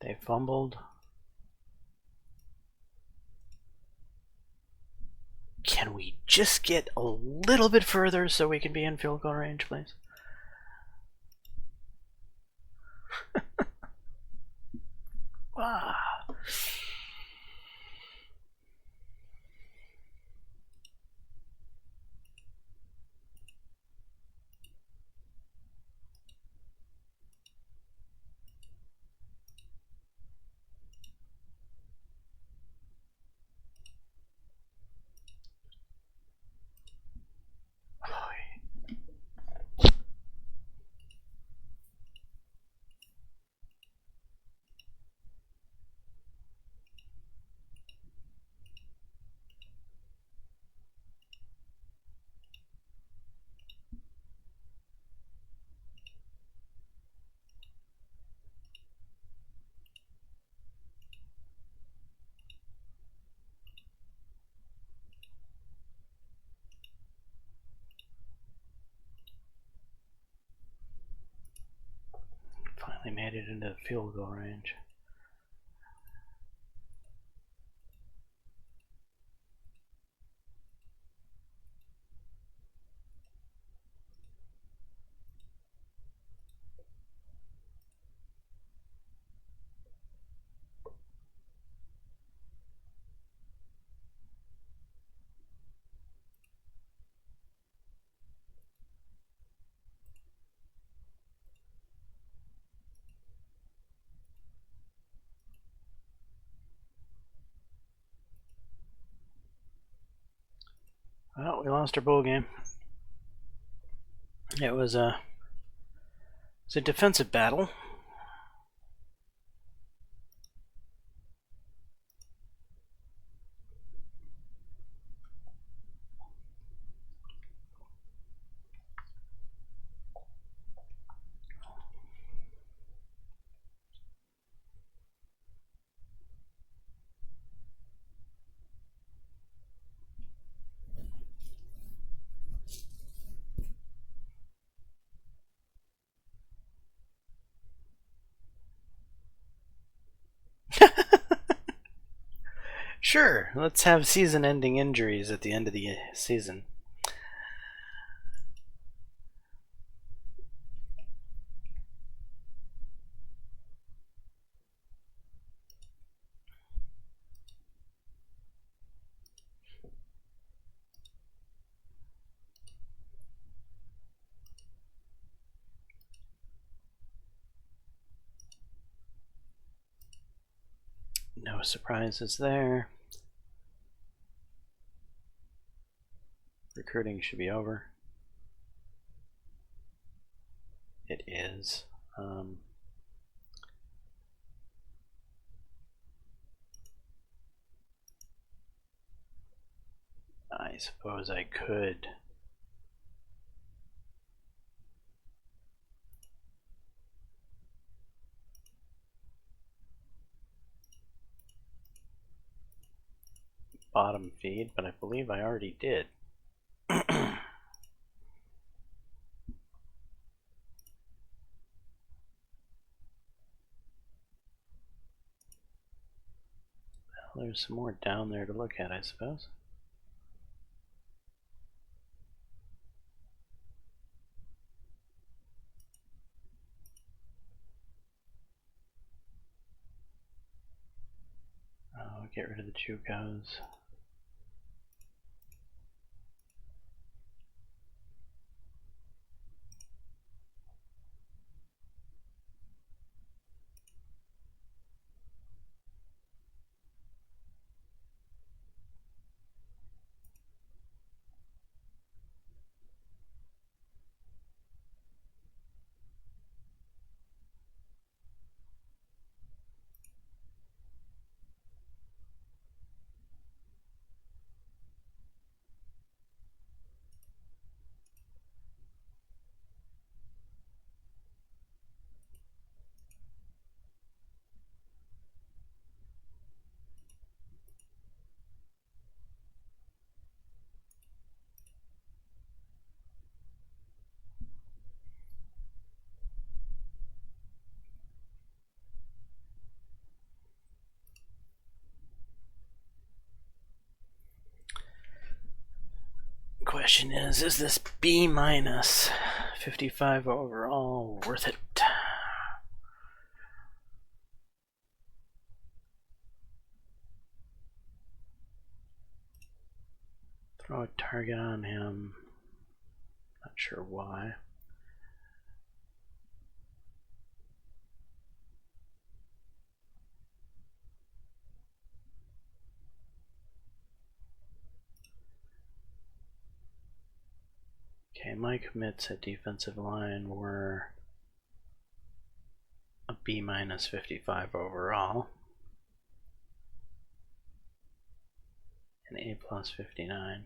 They fumbled. Can we just get a little bit further so we can be in field goal range, please? Ah. Finally made it into the field goal range. Well, we lost our bowl game. It was a defensive battle. Sure, let's have season-ending injuries at the end of the season. No surprises there. Recruiting should be over. It is. I suppose I could bottom feed, but I believe I already did. Well, there's some more down there to look at, I suppose. Oh, get rid of the JUCOs. Question is this B minus 55 overall worth it? Throw a target on him. Not sure why. Okay, my commits at defensive line were a B minus 55 overall. An A plus 59.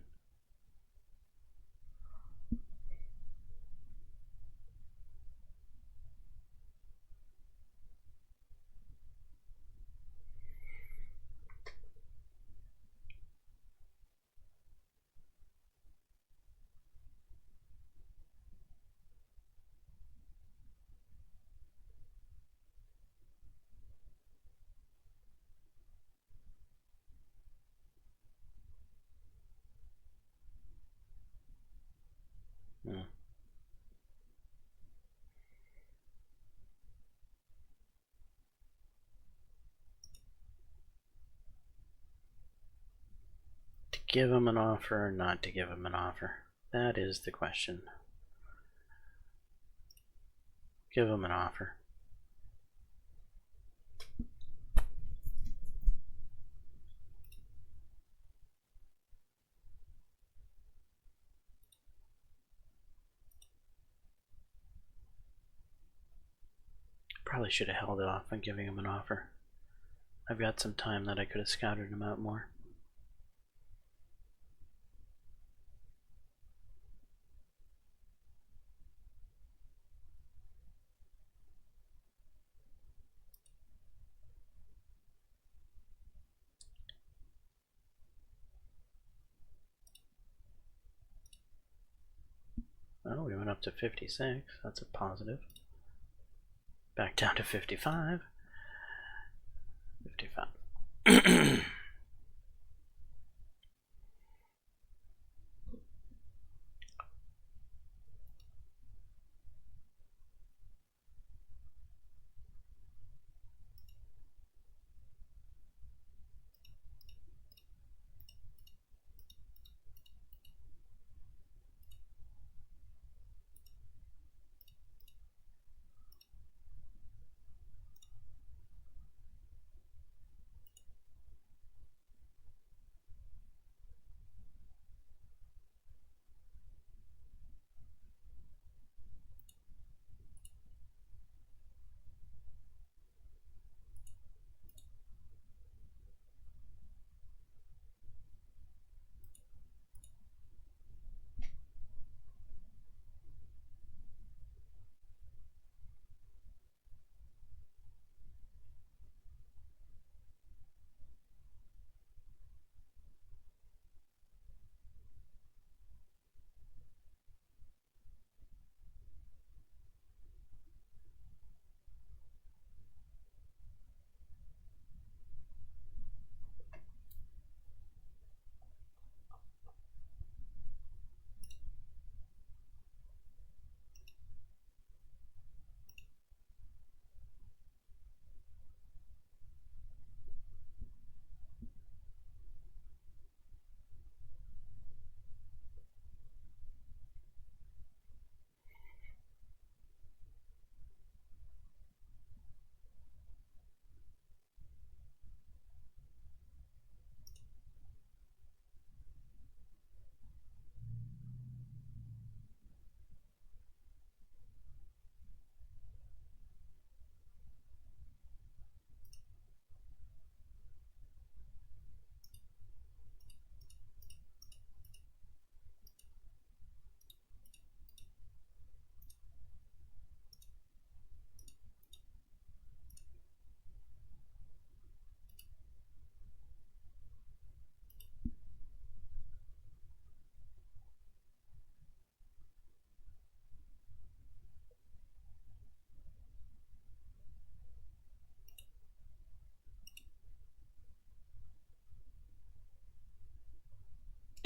give him an offer or not to give him an offer? That is the question. Give him an offer. Probably should have held off on giving him an offer. I've got some time that I could have scouted him out more. Oh, we went up to 56. That's a positive. Back down to 55. 55.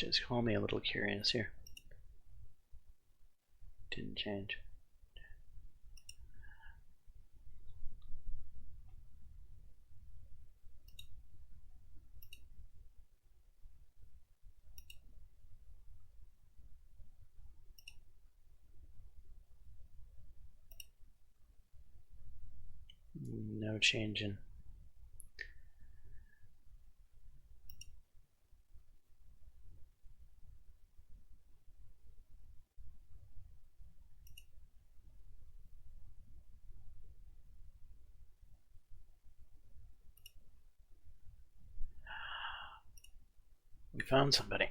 Just call me a little curious here. Didn't change. No changing. We found somebody.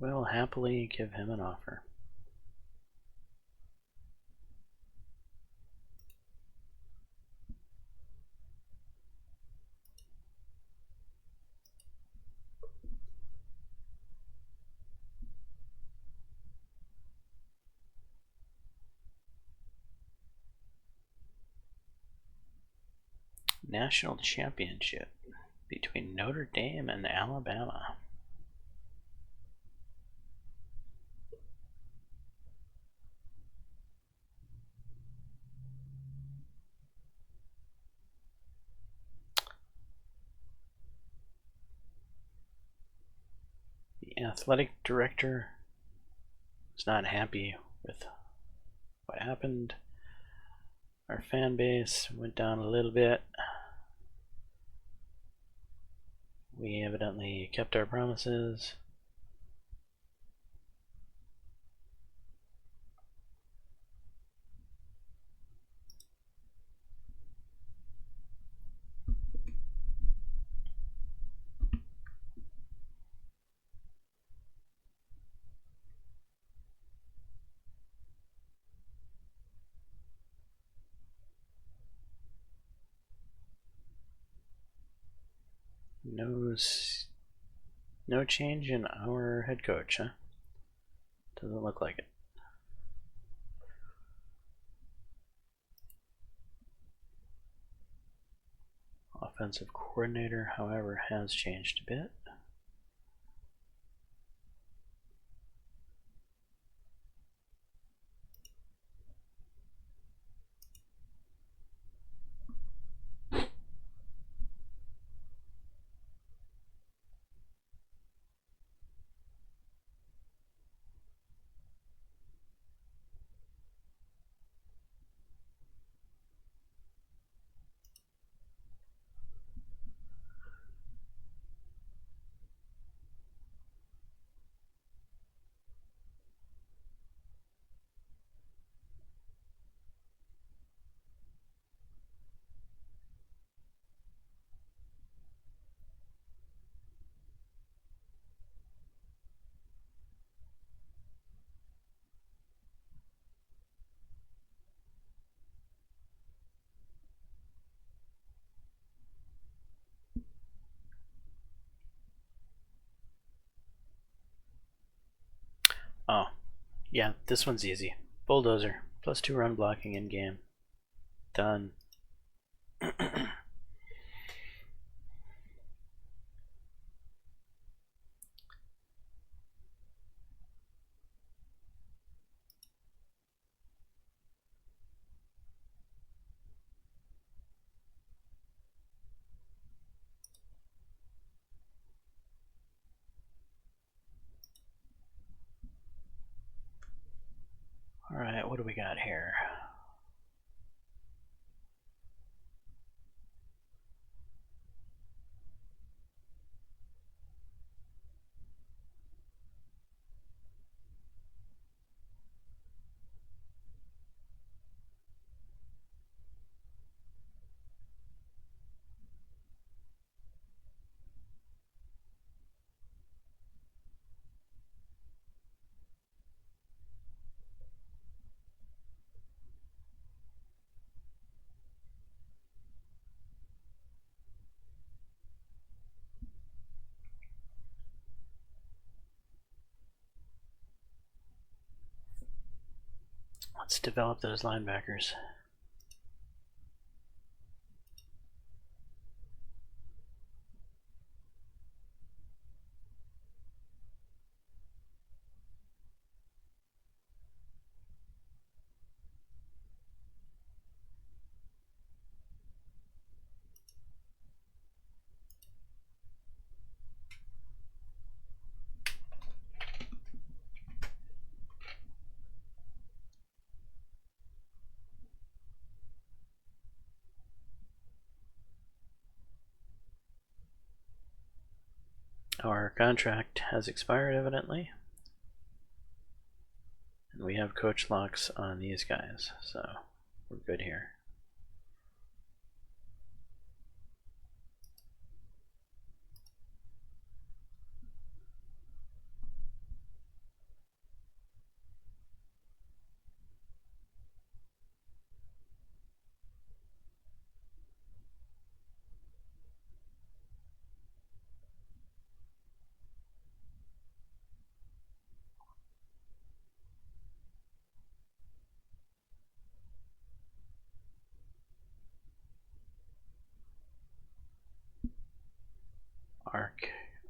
We'll happily give him an offer. National championship between Notre Dame and Alabama. The athletic director was not happy with what happened. Our fan base went down a little bit. We evidently kept our promises. No change in our head coach, huh? Doesn't look like it. Offensive coordinator, however, has changed a bit. Oh, yeah, this one's easy. Bulldozer, +2 run blocking in game. Done. Alright, what do we got here? Let's develop those linebackers. Our contract has expired, evidently. And we have coach locks on these guys, so we're good here.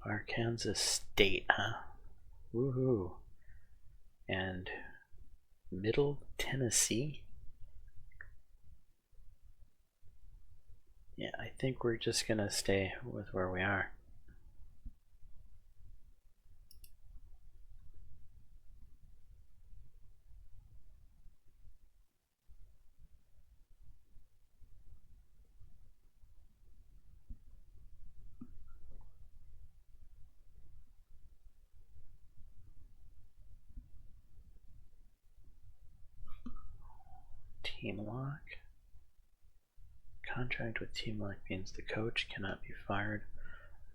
Arkansas State, huh? Woohoo. And Middle Tennessee? Yeah, I think we're just gonna stay with where we are. Team lock. Contract with team lock means the coach cannot be fired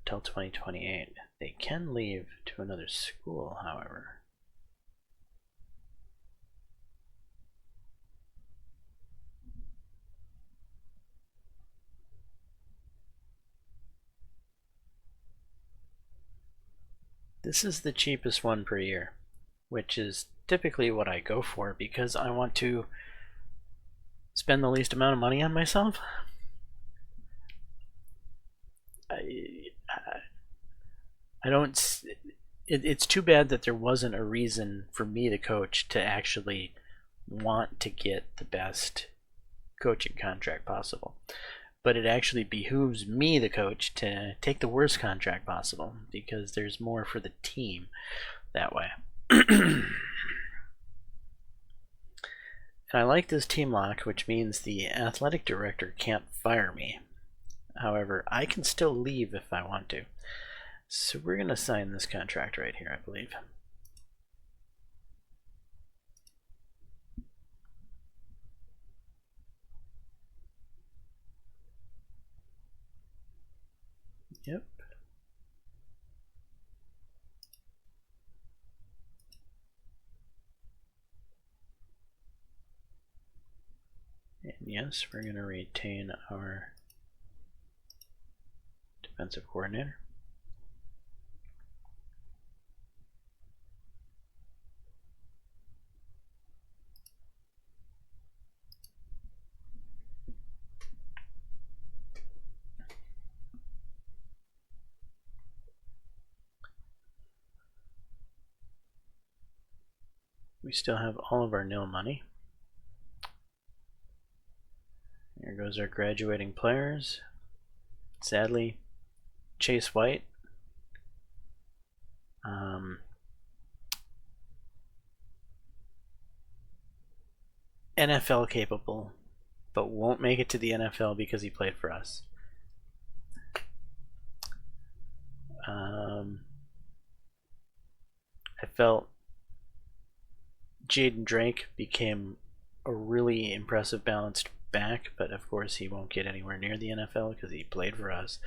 until 2028. They can leave to another school, however. This is the cheapest one per year, which is typically what I go for because I want to spend the least amount of money on myself. I don't. It's too bad that there wasn't a reason for me, the coach, to actually want to get the best coaching contract possible. But it actually behooves me, the coach, to take the worst contract possible because there's more for the team that way. And I like this team lock, which means the athletic director can't fire me. However, I can still leave if I want to. So we're going to sign this contract right here, I believe. Yep. And yes, we're going to retain our defensive coordinator. We still have all of our nil money. Here goes our graduating players. Sadly, Chase White. NFL capable, but won't make it to the NFL because he played for us. I felt Jaden Drake became a really impressive balanced back, but of course he won't get anywhere near the NFL because he played for us.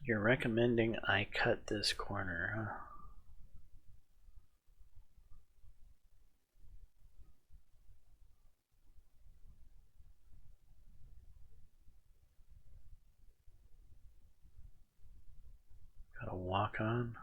You're recommending I cut this corner, huh? Got a walk on.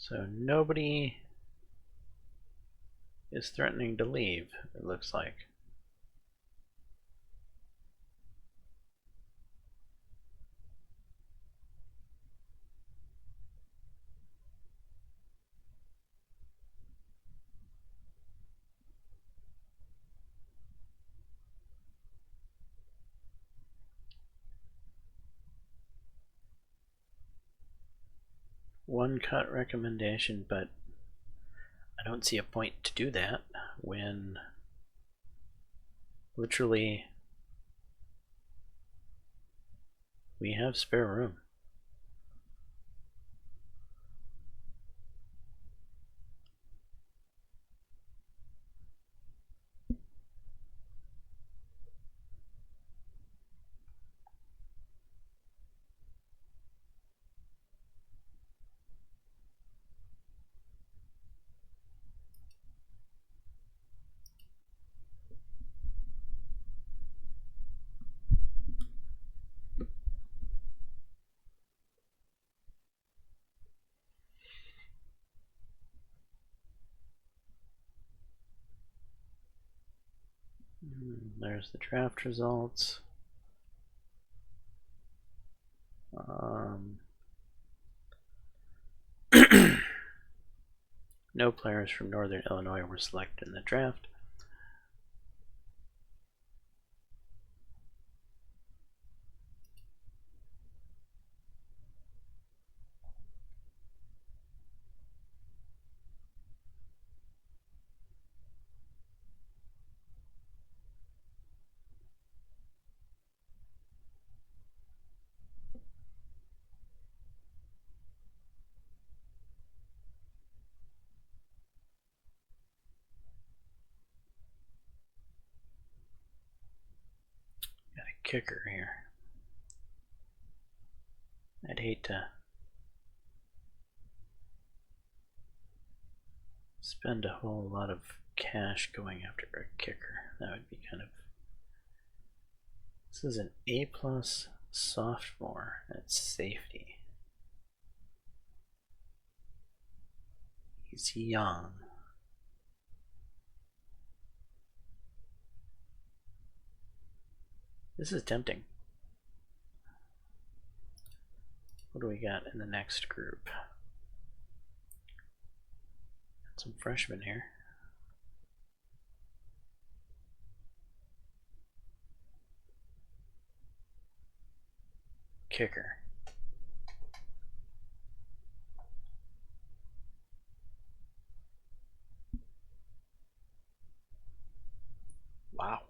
So nobody is threatening to leave, it looks like. One cut recommendation, but I don't see a point to do that when literally we have spare room. There's the draft results. No players from Northern Illinois were selected in the draft. Got a kicker here. I'd hate to spend a whole lot of cash going after a kicker. That would be kind of... This is an A+ sophomore at safety. He's young. This is tempting. What do we got in the next group? Got some freshmen here. Kicker. Wow.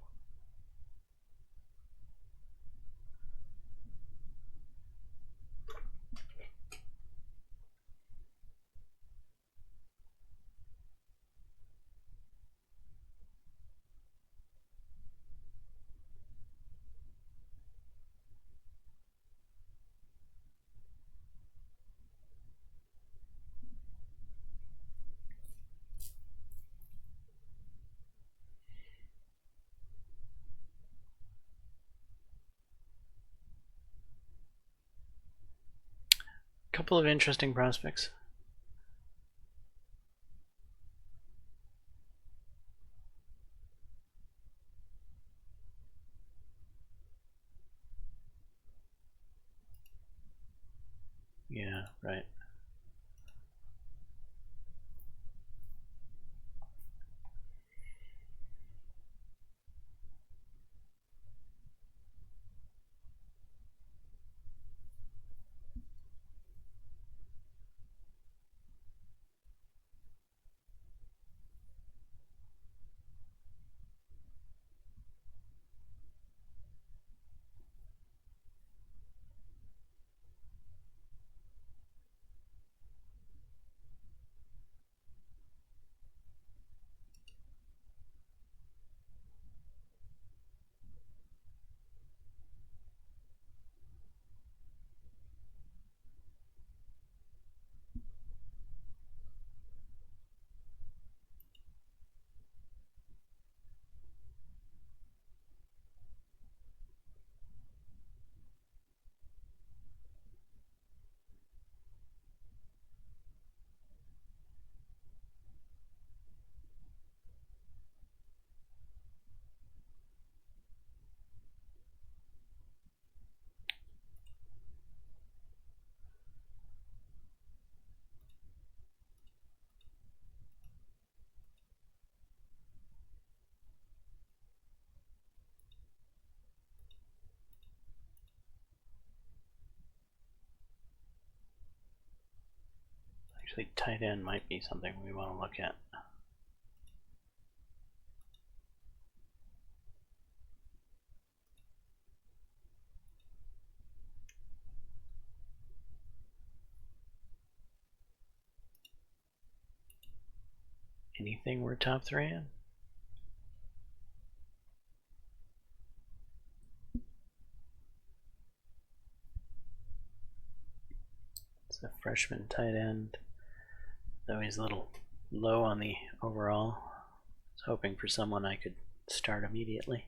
Couple of interesting prospects. Yeah, right. Actually, tight end might be something we want to look at. Anything we're top 3 in? It's a freshman tight end, though he's a little low on the overall. I was hoping for someone I could start immediately.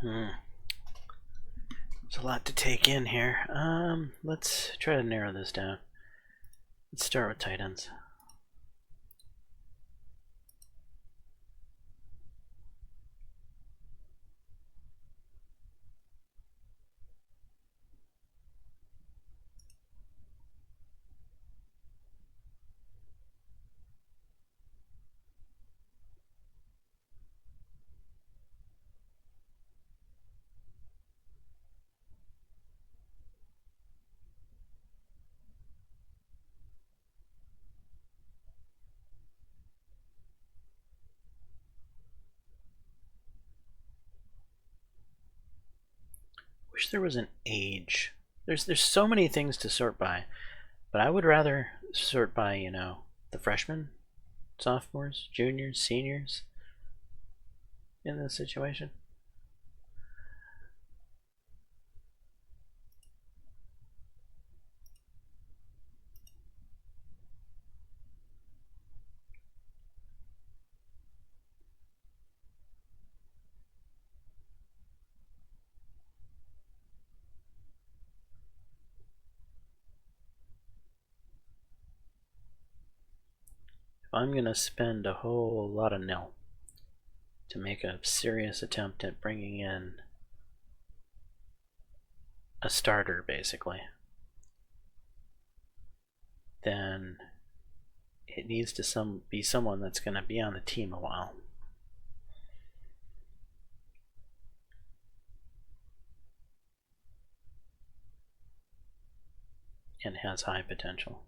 There's a lot to take in here. Let's try to narrow this down. Let's start with tight ends. Wish there was an age. There's so many things to sort by, but I would rather sort by, you know, the freshmen, sophomores, juniors, seniors in this situation. I'm going to spend a whole lot of nil to make a serious attempt at bringing in a starter, basically, then it needs to be someone that's going to be on the team a while. And has high potential.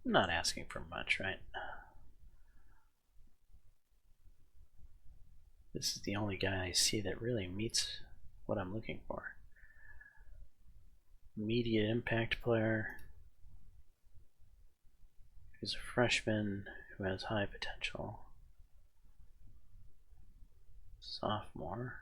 I'm not asking for much, right? This is the only guy I see that really meets what I'm looking for. Immediate impact player who's a freshman who has high potential. Sophomore.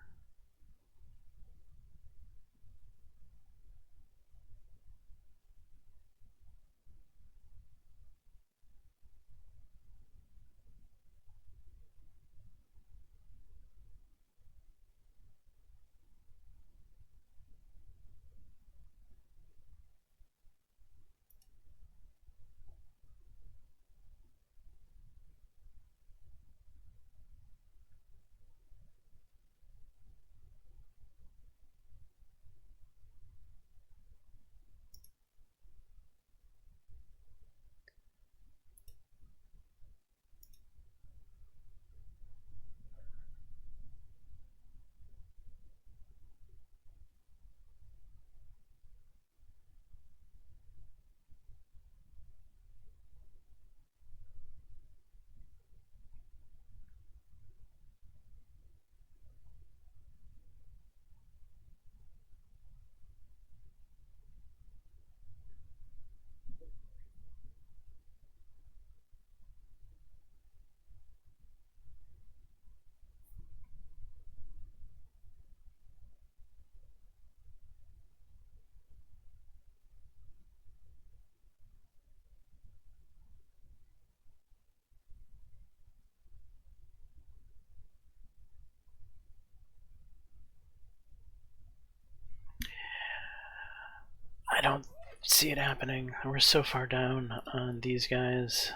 don't see it happening. We're so far down on these guys.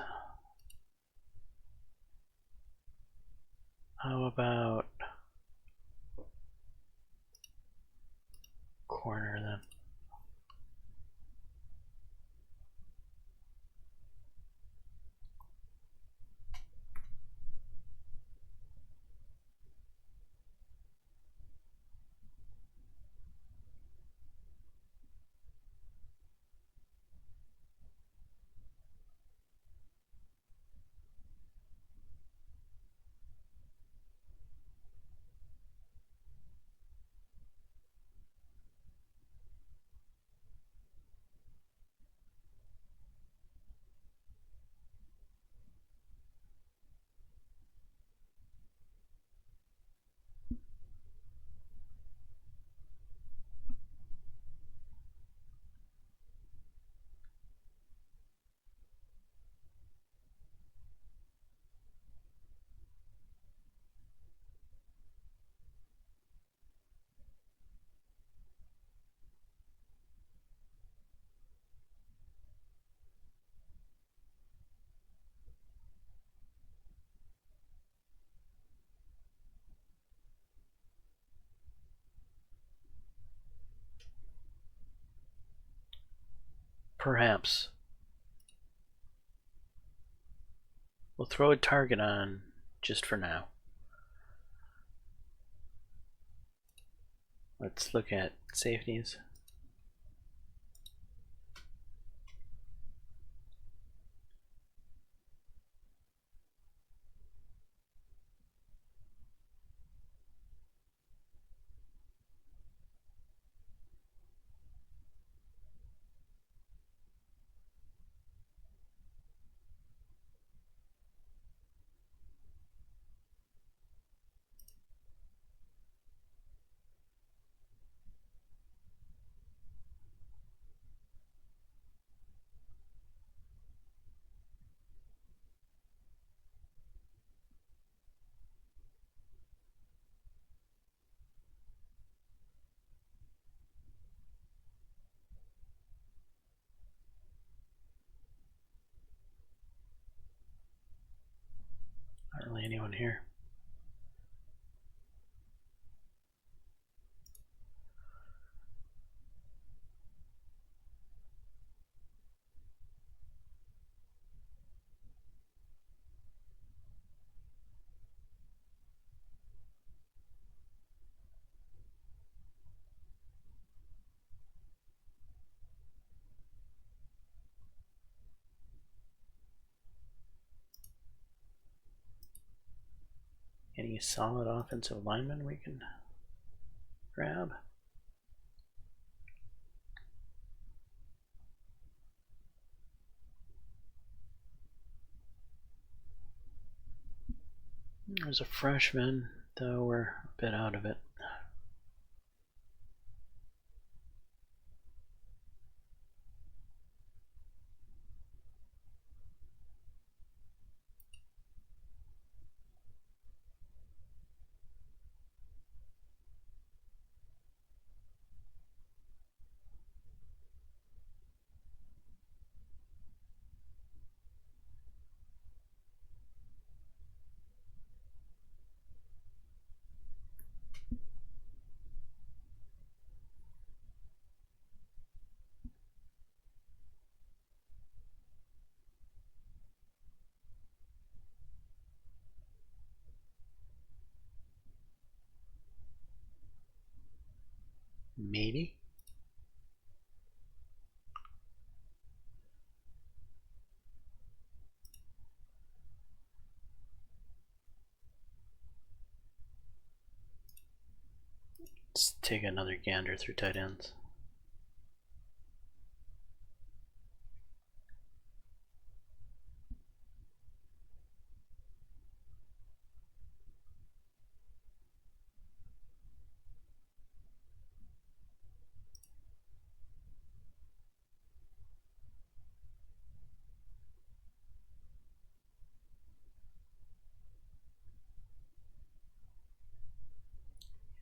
How about corner them? Perhaps. We'll throw a target on just for now. Let's look at safeties. Not really anyone here. Any solid offensive linemen we can grab? There's a freshman, though we're a bit out of it. Maybe. Let's take another gander through tight ends.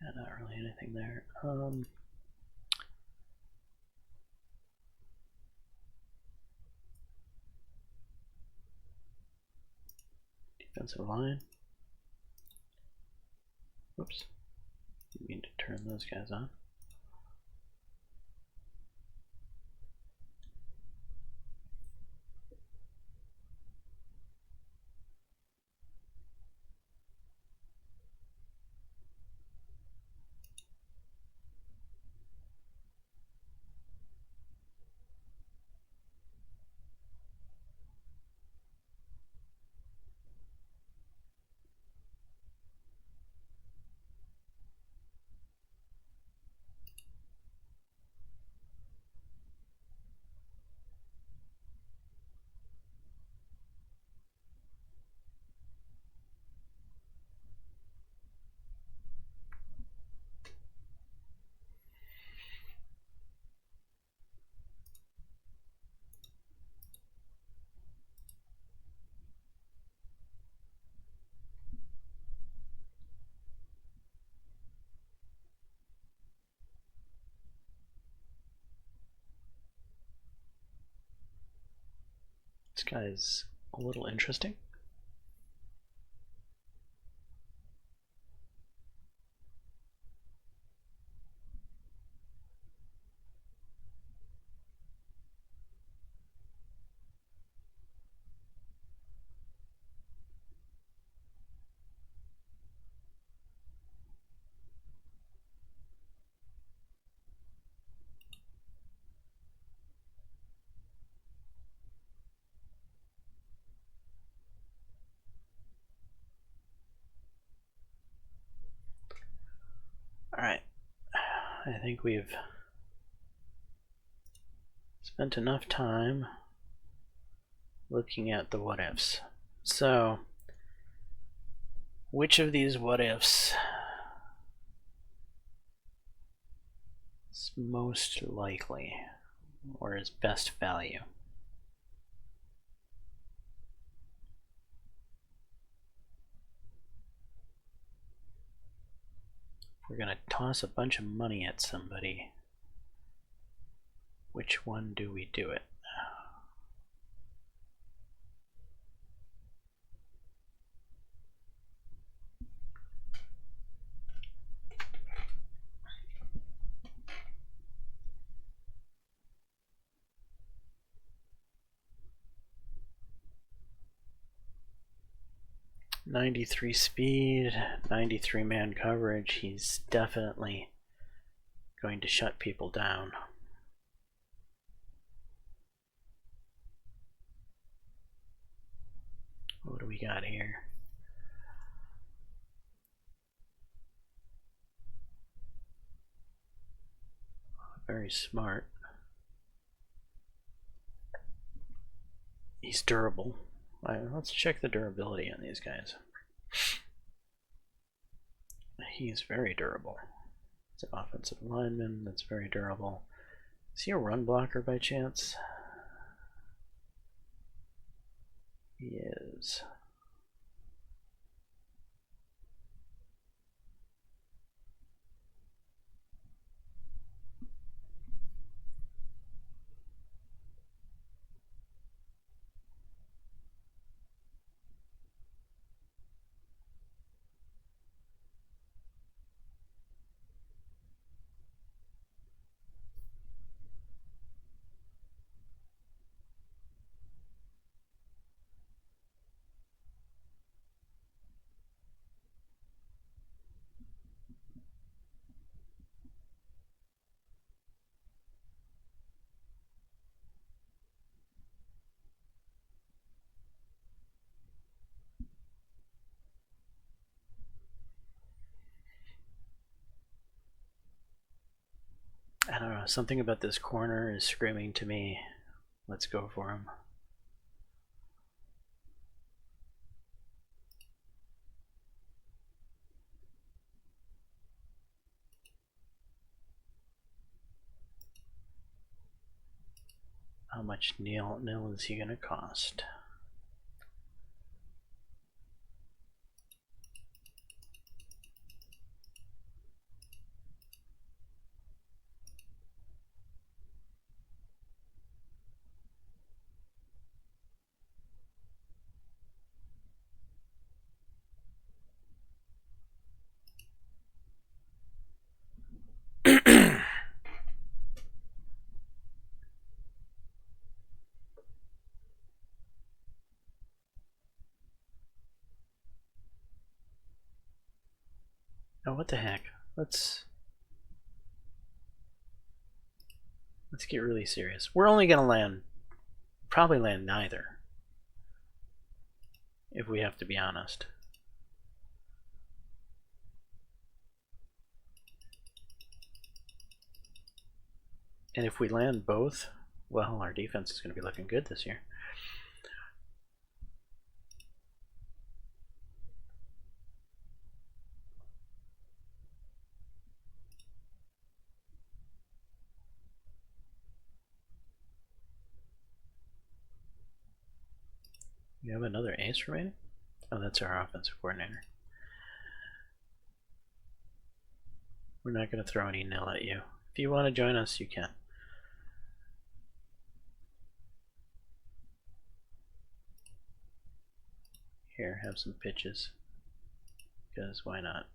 Yeah, not really anything there. offensive line. Whoops. Didn't mean to turn those guys on. This guy's a little interesting. Alright, I think we've spent enough time looking at the what ifs. So, which of these what ifs is most likely or is best value? We're going to toss a bunch of money at somebody. Which one do we do it? .93 speed, 93 man coverage. He's definitely going to shut people down. What do we got here? Very smart. He's durable. Let's check the durability on these guys. He's very durable. It's an offensive lineman that's very durable. Is he a run blocker by chance? He is. I don't know, something about this corner is screaming to me, let's go for him. How much nil is he gonna cost? Oh, what the heck? Let's get really serious. We're only gonna probably land neither, if we have to be honest. And if we land both, well, our defense is going to be looking good this year. You have another ace remaining? Oh, that's our offensive coordinator. We're not going to throw any nil at you. If you want to join us, you can. Here, have some pitches. Because why not?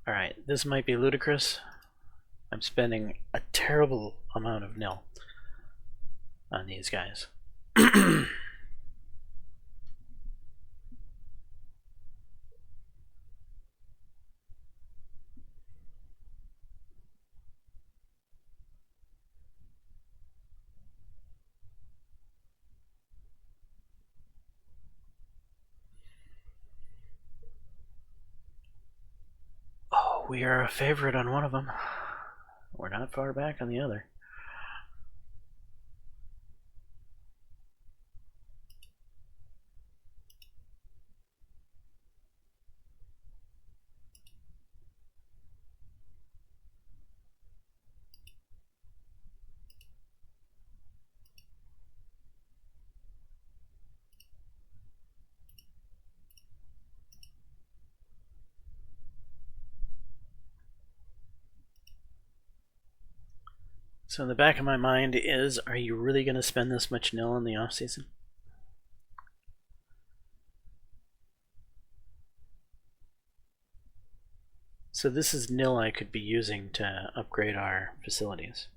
Alright, this might be ludicrous. I'm spending a terrible amount of nil on these guys. Oh, we are a favorite on one of them. We're not far back on the other. So in the back of my mind is, are you really going to spend this much nil in the off season? So this is nil I could be using to upgrade our facilities.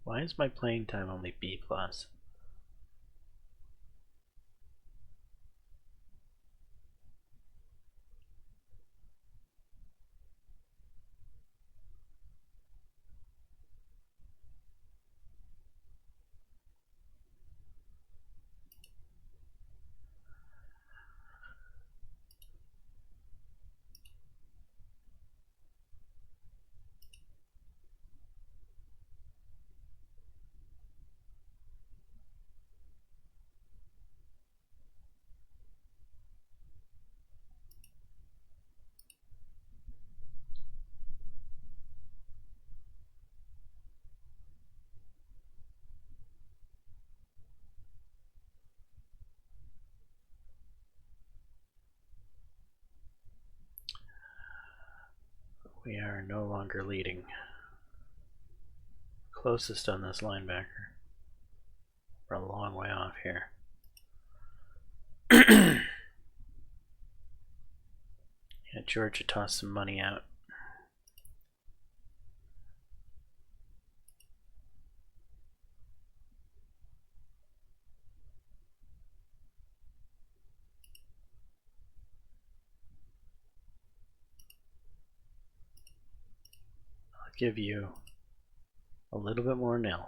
Why is my playing time only B+? We are no longer leading. Closest on this linebacker. We're a long way off here. Yeah, Georgia tossed some money out. I'll give you a little bit more nil.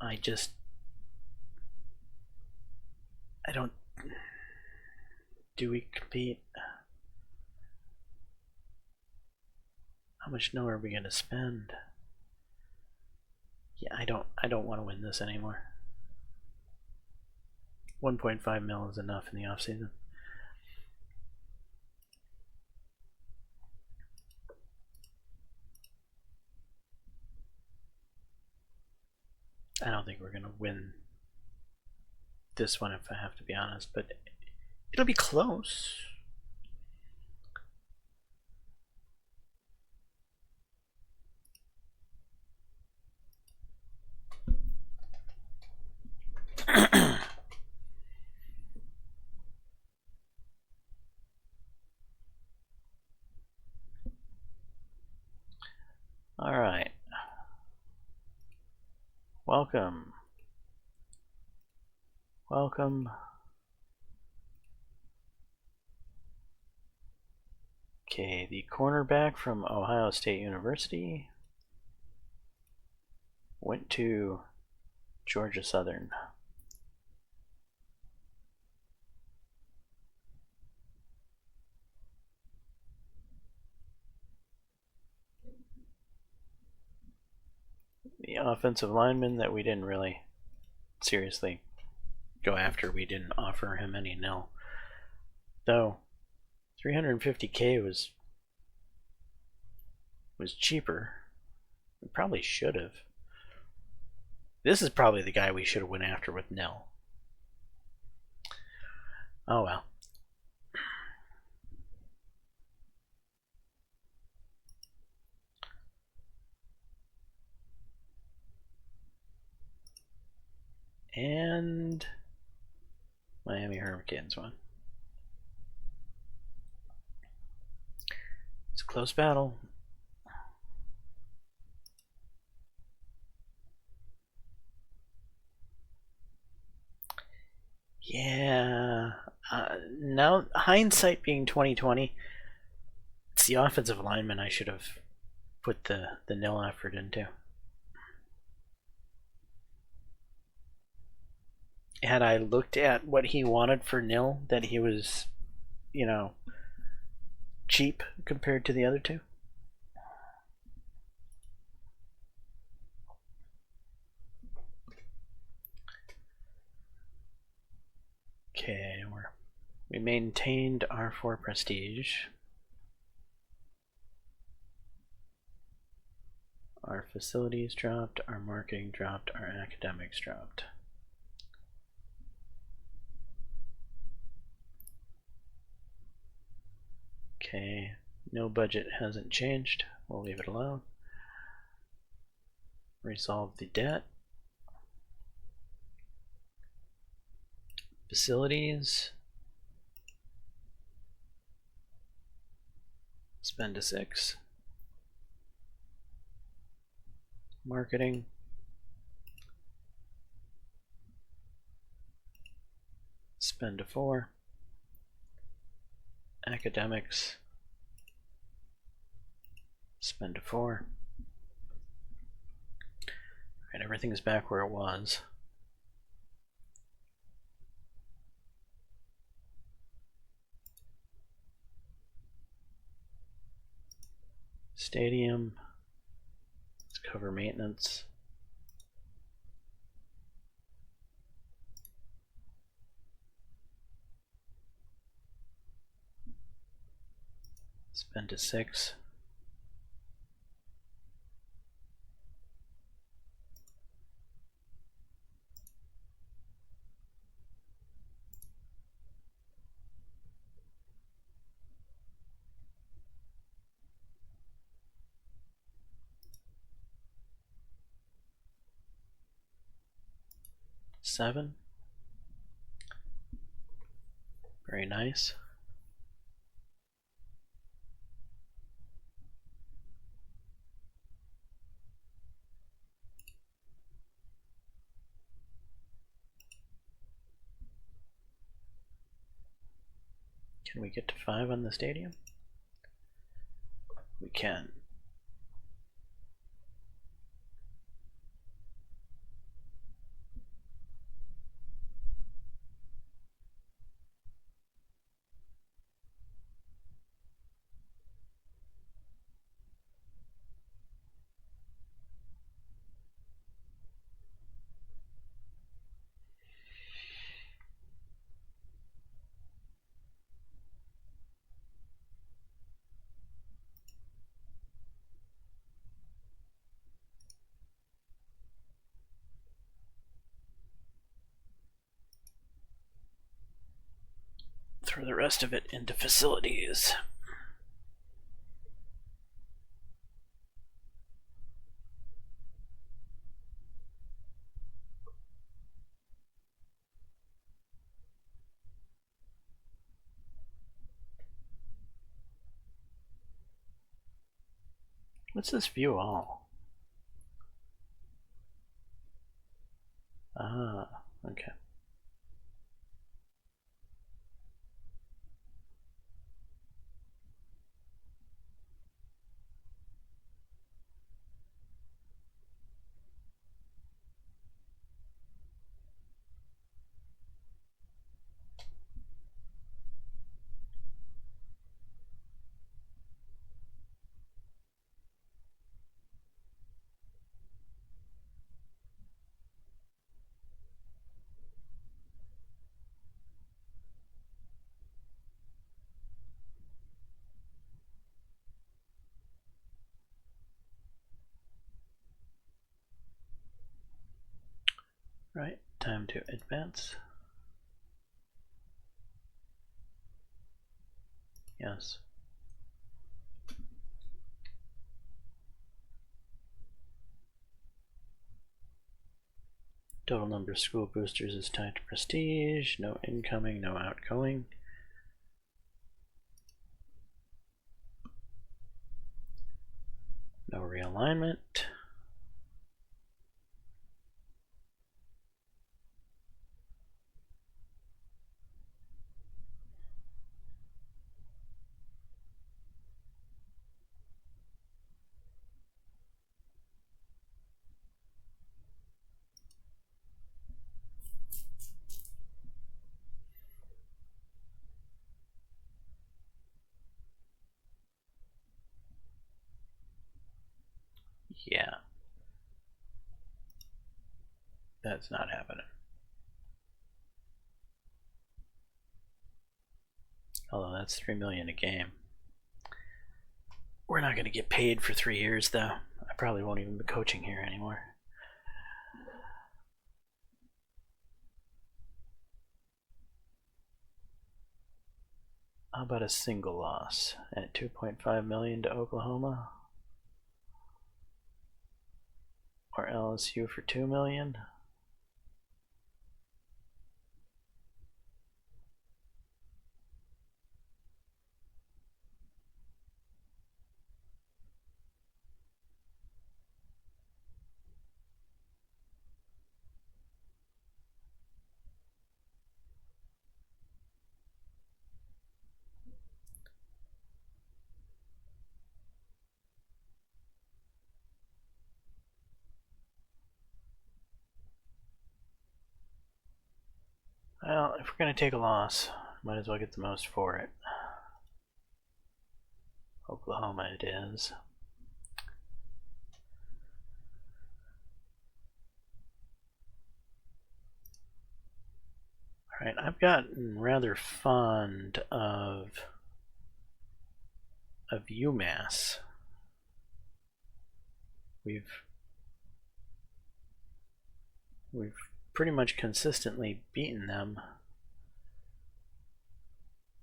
I don't. Do we compete? How much nil are we gonna spend? Yeah, I don't want to win this anymore. 1.5 mil is enough in the off season. I don't think we're gonna win this one if I have to be honest, but it'll be close. All right. Welcome. Welcome. Okay, the cornerback from Ohio State University went to Georgia Southern. The offensive lineman that we didn't really seriously go after, we didn't offer him any nil. Though 350K was cheaper. We probably should have. This is probably the guy we should have went after with nil. Oh well. And Miami Hurricanes won. It's a close battle. Yeah. Now, hindsight being 2020, it's the offensive lineman I should have put the nil effort into. Had I looked at what he wanted for nil, that he was, cheap compared to the other two. Okay, we maintained our 4 prestige. Our facilities dropped, our marketing dropped, our academics dropped. Okay, no budget hasn't changed. We'll leave it alone. Resolve the debt. Facilities. Spend a 6. Marketing. Spend a 4. Academics. Spend a 4. Alright, everything's back where it was. Stadium. Let's cover maintenance. Spend a 6. Seven. Very nice. Can we get to 5 on the stadium? We can. throw the rest of it into facilities. What's this view all? Ah, okay. Right, time to advance. Yes. Total number of school boosters is tied to prestige. No incoming, no outgoing. No realignment. Yeah. That's not happening. Although that's $3 million a game. We're not going to get paid for 3 years, though. I probably won't even be coaching here anymore. How about a single loss at $2.5 million to Oklahoma? Or LSU for $2 million? Well, if we're going to take a loss, might as well get the most for it. Oklahoma it is. Alright, I've gotten rather fond of UMass. We've pretty much consistently beaten them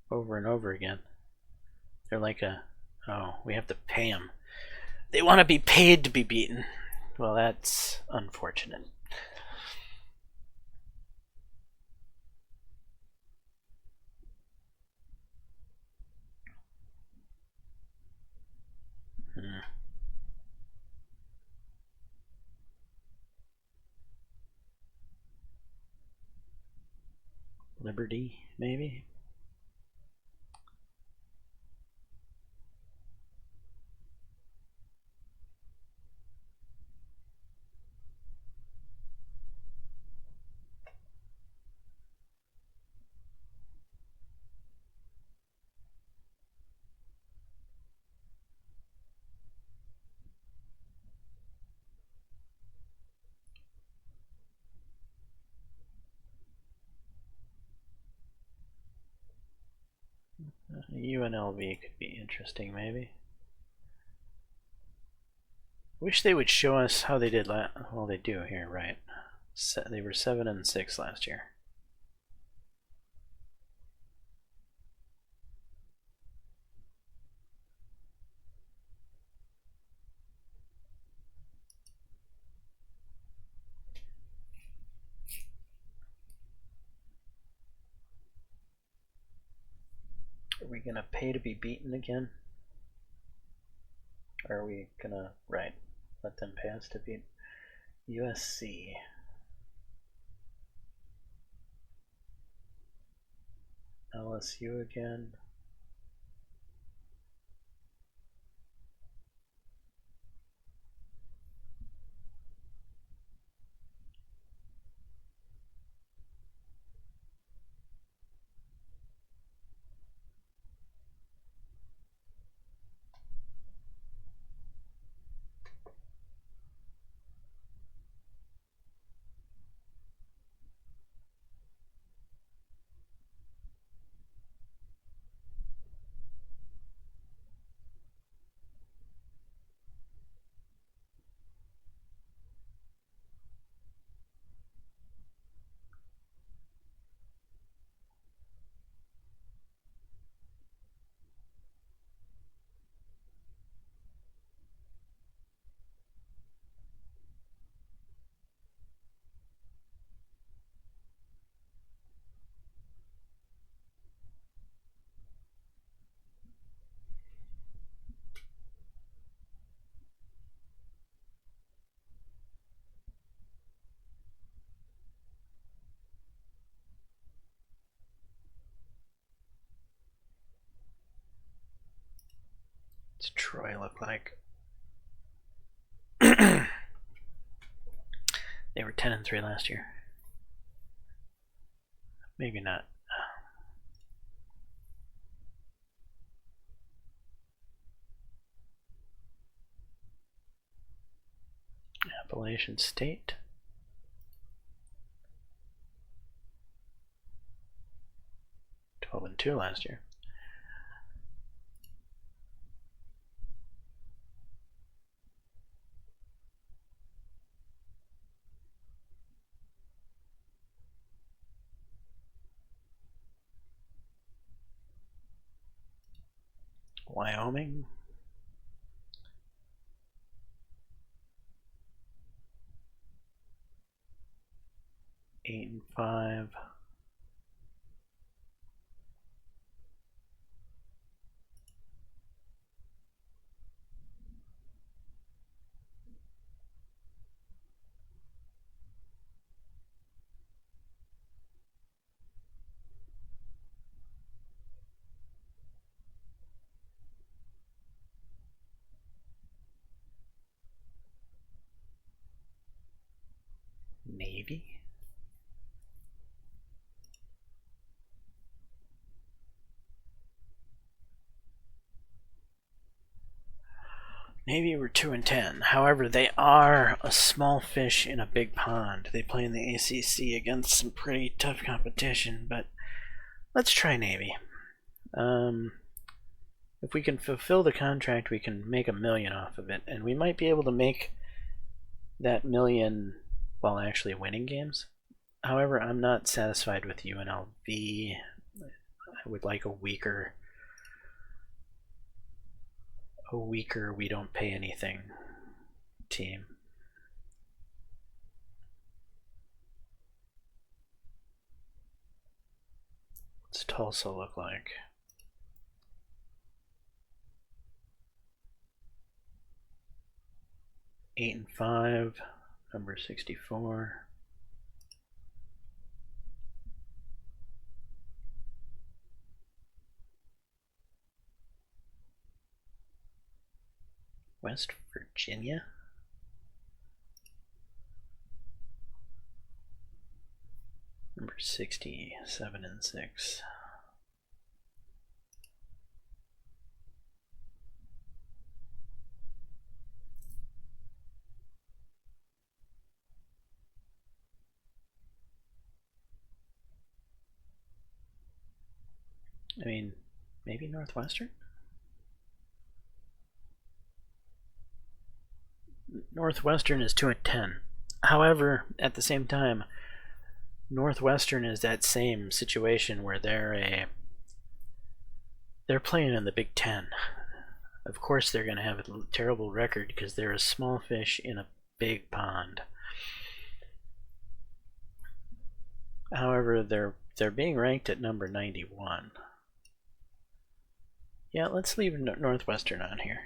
over and over again. They're like oh, we have to pay them. They want to be paid to be beaten. Well, that's unfortunate. Liberty, maybe? UNLV could be interesting, maybe. Wish they would show us how they did well, they do here, right? They were 7-6 last year. we gonna pay to be beaten again? Or are we gonna, right, let them pay us to beat USC? LSU again. What's Troy look like? They were 10-3 last year. Maybe not. Appalachian State. (12-2) last year. Wyoming. (8 and 5). Navy. Navy were 2-10. However, they are a small fish in a big pond. They play in the ACC against some pretty tough competition, but let's try Navy. If we can fulfill the contract, we can make $1 million off of it, and we might be able to make that $1 million while actually winning games. However, I'm not satisfied with UNLV. I would like a weaker we don't pay anything team. What's Tulsa look like? (8 and 5), number 64. West Virginia. Number 67 and 6. I mean, maybe Northwestern? Northwestern is 2-10. However, at the same time, Northwestern is that same situation where they're playing in the Big Ten. Of course they're going to have a terrible record because they're a small fish in a big pond. However, they're being ranked at number 91. Yeah, let's leave Northwestern on here.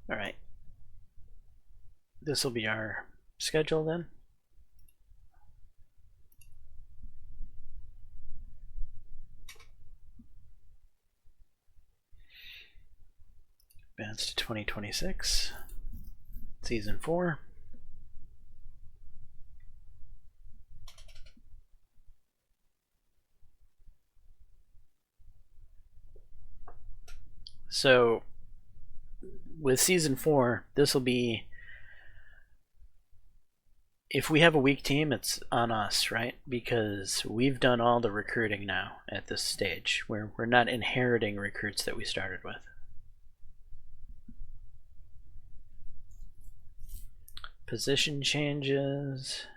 All right. This will be our schedule then. Advance to 2026, Season 4. So with Season 4, this will be, if we have a weak team, it's on us, right? Because we've done all the recruiting now at this stage. We're not inheriting recruits that we started with. Position changes.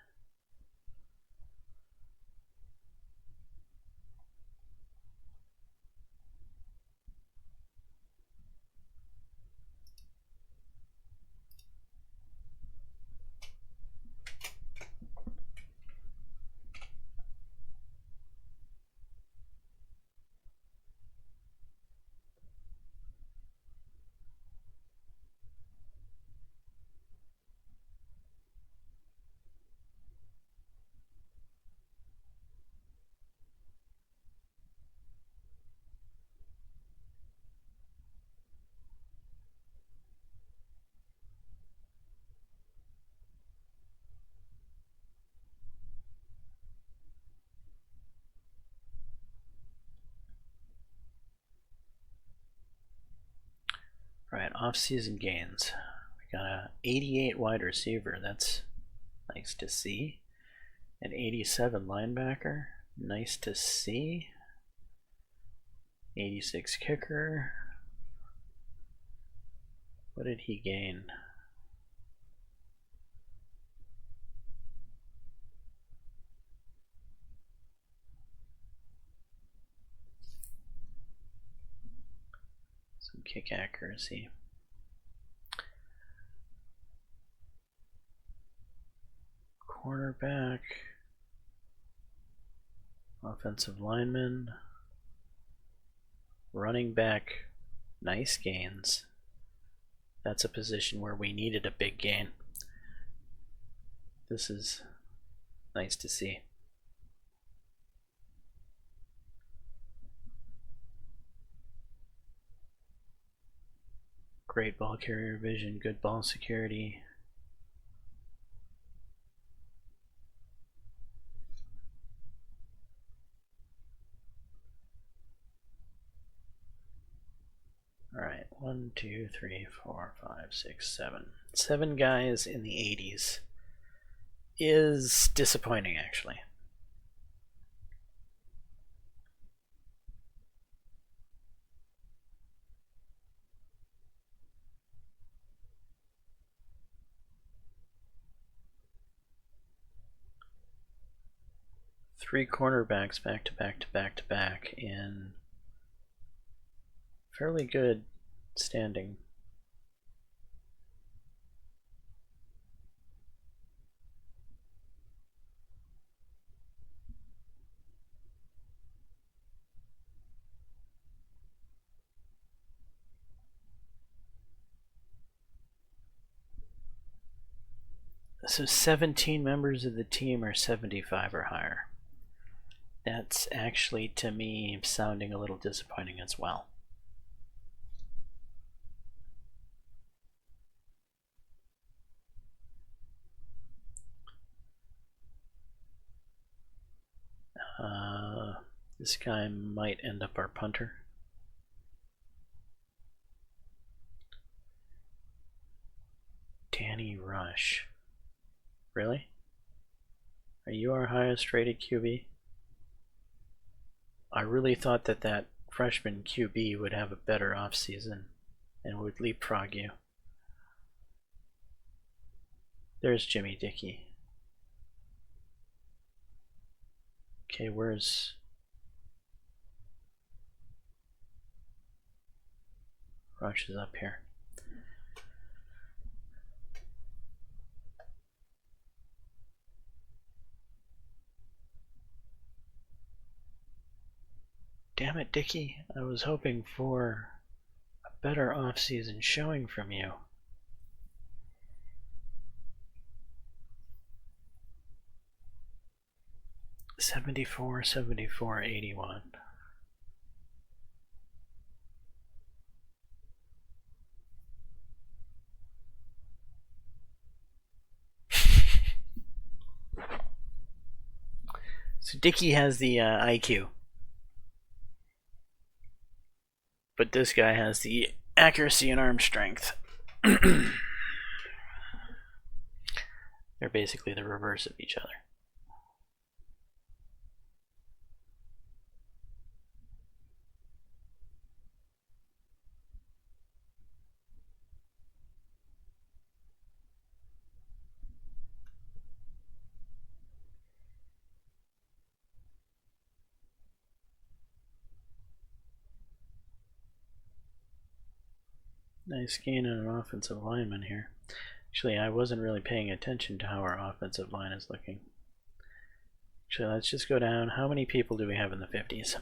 Right, off-season gains. We got a 88 wide receiver. That's nice to see. An 87 linebacker. Nice to see. 86 kicker. What did he gain? Some kick accuracy. Cornerback. Offensive lineman. Running back. Nice gains. That's a position where we needed a big gain. This is nice to see. Great ball carrier vision, good ball security. All right, 1, 2, 3, 4, 5, 6, 7. 7 guys in the 80s is disappointing, actually. Three cornerbacks back to back to back to back in fairly good standing. So 17 members of the team are 75 or higher. That's actually, to me, sounding a little disappointing as well. This guy might end up our punter. Danny Rush. Really? Are you our highest rated QB? I really thought that that freshman QB would have a better offseason and would leapfrog you. There's Jimmy Dickey. Okay, where's... rushes up here. Damn it, Dickie. I was hoping for a better off-season showing from you. $74, $74, $81. So Dickie has the IQ. But this guy has the accuracy and arm strength. They're basically the reverse of each other. Nice gain on an offensive lineman here. Actually, I wasn't really paying attention to how our offensive line is looking. Actually, let's just go down. How many people do we have in the 50s?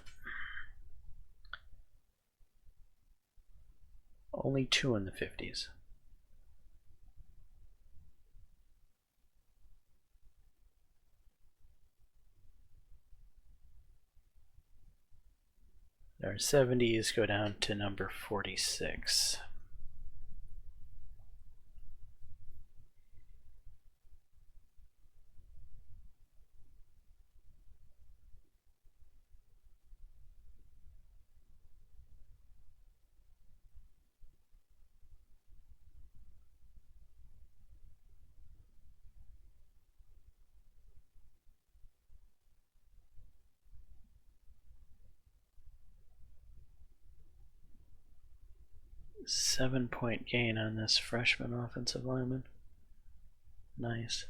Only 2 in the 50s. Our 70s go down to number 46. Seven-point gain on this freshman offensive lineman. Nice.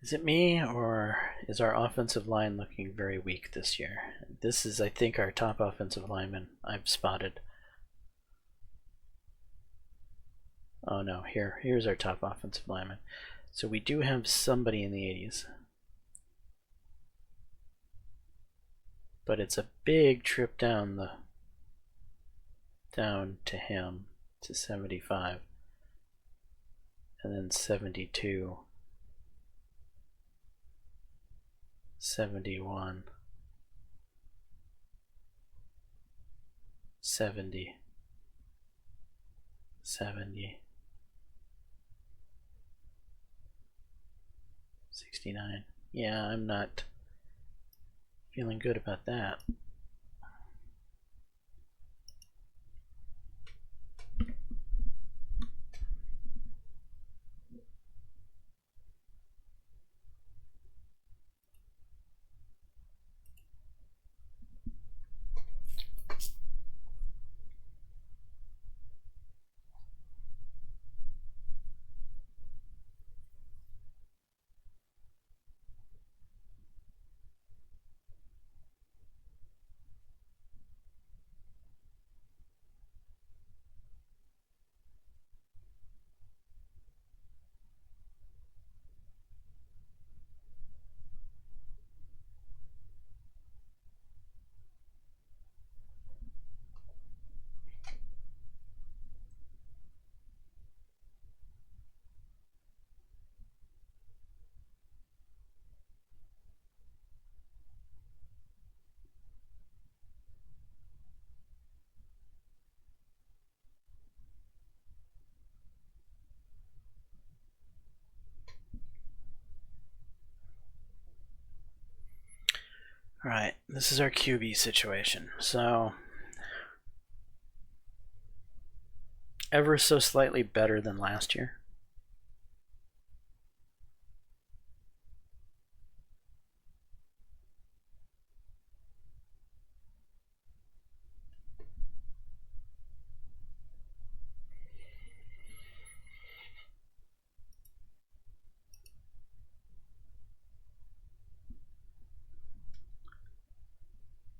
Is it me, or is our offensive line looking very weak this year? This is, I think, our top offensive lineman I've spotted. Oh no, here's our top offensive lineman. So we do have somebody in the 80s. But it's a big trip down to him, to 75. And then 72. 71, 70, 70, 69. Yeah, I'm not feeling good about that. Alright, this is our QB situation. So ever so slightly better than last year.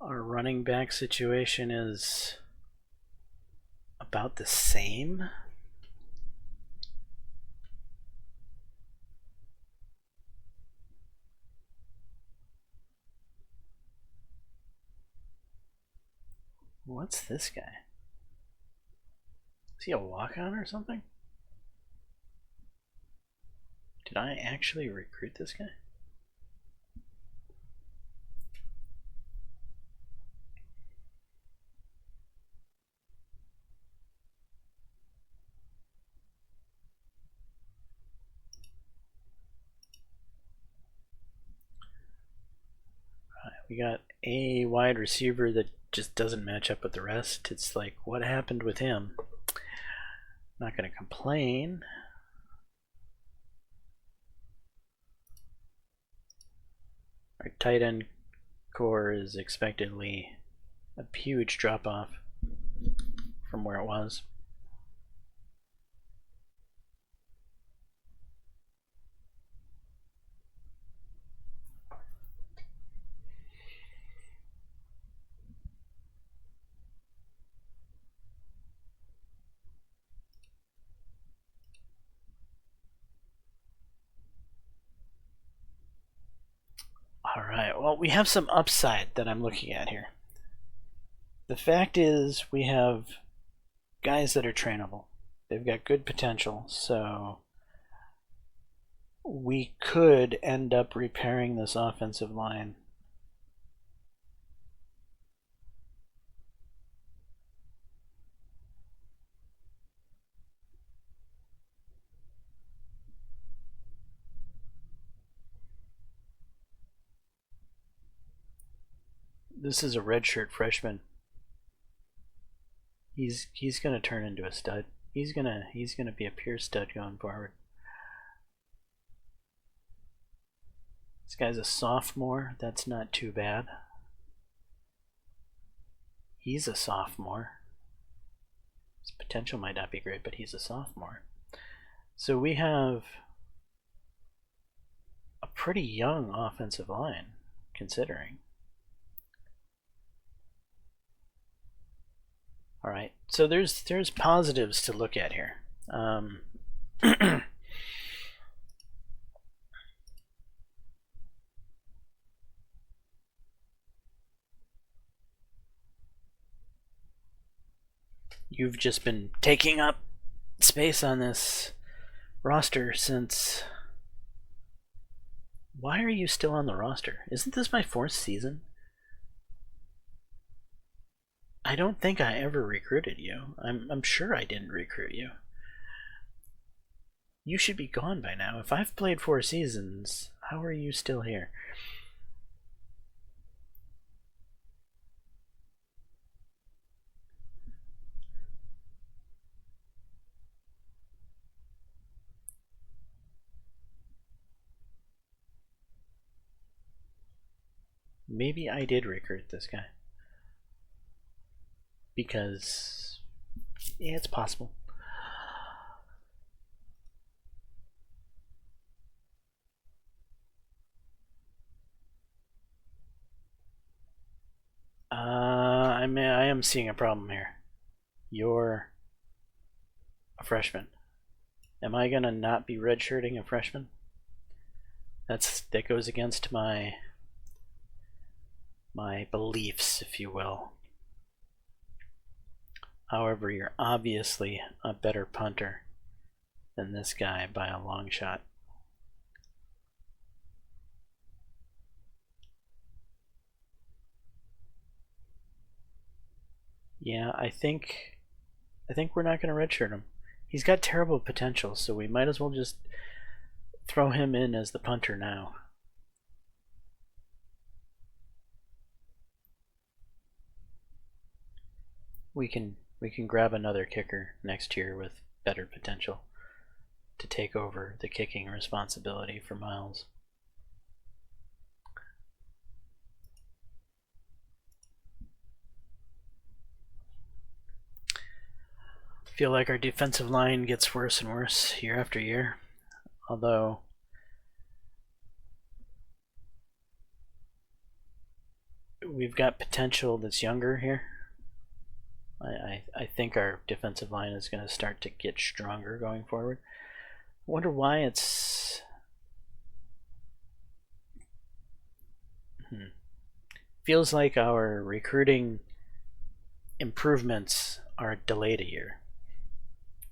Our running back situation is about the same. What's this guy? Is he a walk-on or something? Did I actually recruit this guy? We got a wide receiver that just doesn't match up with the rest. It's like, what happened with him? Not going to complain. Our tight end core is expectedly a huge drop off from where it was. Alright, well, we have some upside that I'm looking at here. The fact is, we have guys that are trainable. They've got good potential, so we could end up repairing this offensive line. This is a redshirt freshman. He's gonna turn into a stud. He's gonna be a pure stud going forward. This guy's a sophomore. That's not too bad. He's a sophomore. His potential might not be great, but he's a sophomore. So we have a pretty young offensive line, considering. All right, so there's positives to look at here. You've just been taking up space on this roster since... Why are you still on the roster? Isn't this my 4th season? I don't think I ever recruited you. I'm sure I didn't recruit you. You should be gone by now. If I've played 4 seasons, how are you still here? Maybe I did recruit this guy. Because, yeah, it's possible. I am seeing a problem here. You're a freshman. Am I gonna not be redshirting a freshman? That goes against my beliefs, if you will. However, you're obviously a better punter than this guy by a long shot. Yeah, I think we're not going to redshirt him. He's got terrible potential, so we might as well just throw him in as the punter now. We can We can grab another kicker next year with better potential to take over the kicking responsibility for Miles. I feel like our defensive line gets worse and worse year after year, although we've got potential that's younger here. I think our defensive line is going to start to get stronger going forward. I wonder why it's... Feels like our recruiting improvements are delayed a year.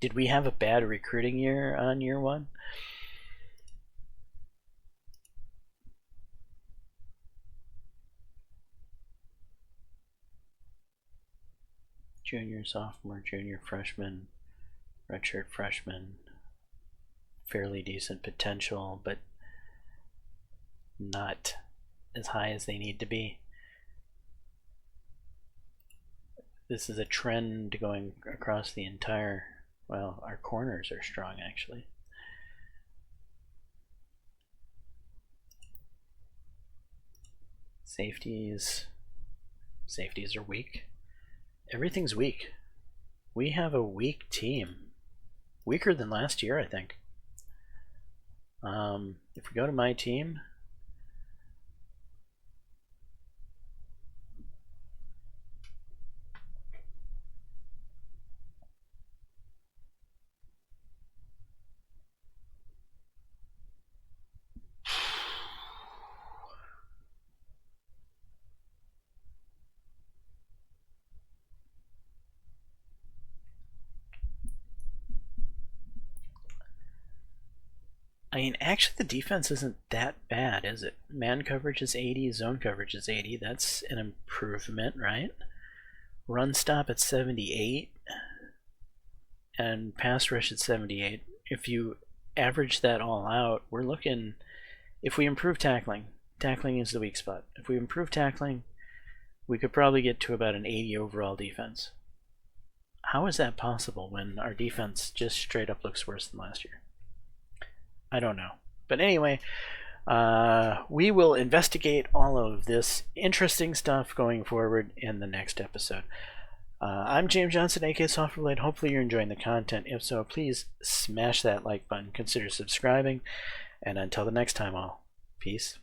Did we have a bad recruiting year on year one? Junior, sophomore, junior, freshman, redshirt freshman, fairly decent potential, but not as high as they need to be. This is a trend going across the entire... Well, our corners are strong, actually. Safeties are weak. Everything's weak. We have a weak team. Weaker than last year, I think. If we go to my team... I mean, actually the defense isn't that bad, is it? Man coverage is 80, zone coverage is 80. That's an improvement, right? Run stop at 78, and pass rush at 78. If you average that all out, we're looking... If we improve tackling is the weak spot. If we improve tackling, we could probably get to about an 80 overall defense. How is that possible when our defense just straight up looks worse than last year? I don't know. But anyway, we will investigate all of this interesting stuff going forward in the next episode. I'm James Johnson, aka Software. Hopefully you're enjoying the content. If so, please smash that like button. Consider subscribing. And until the next time, all, peace.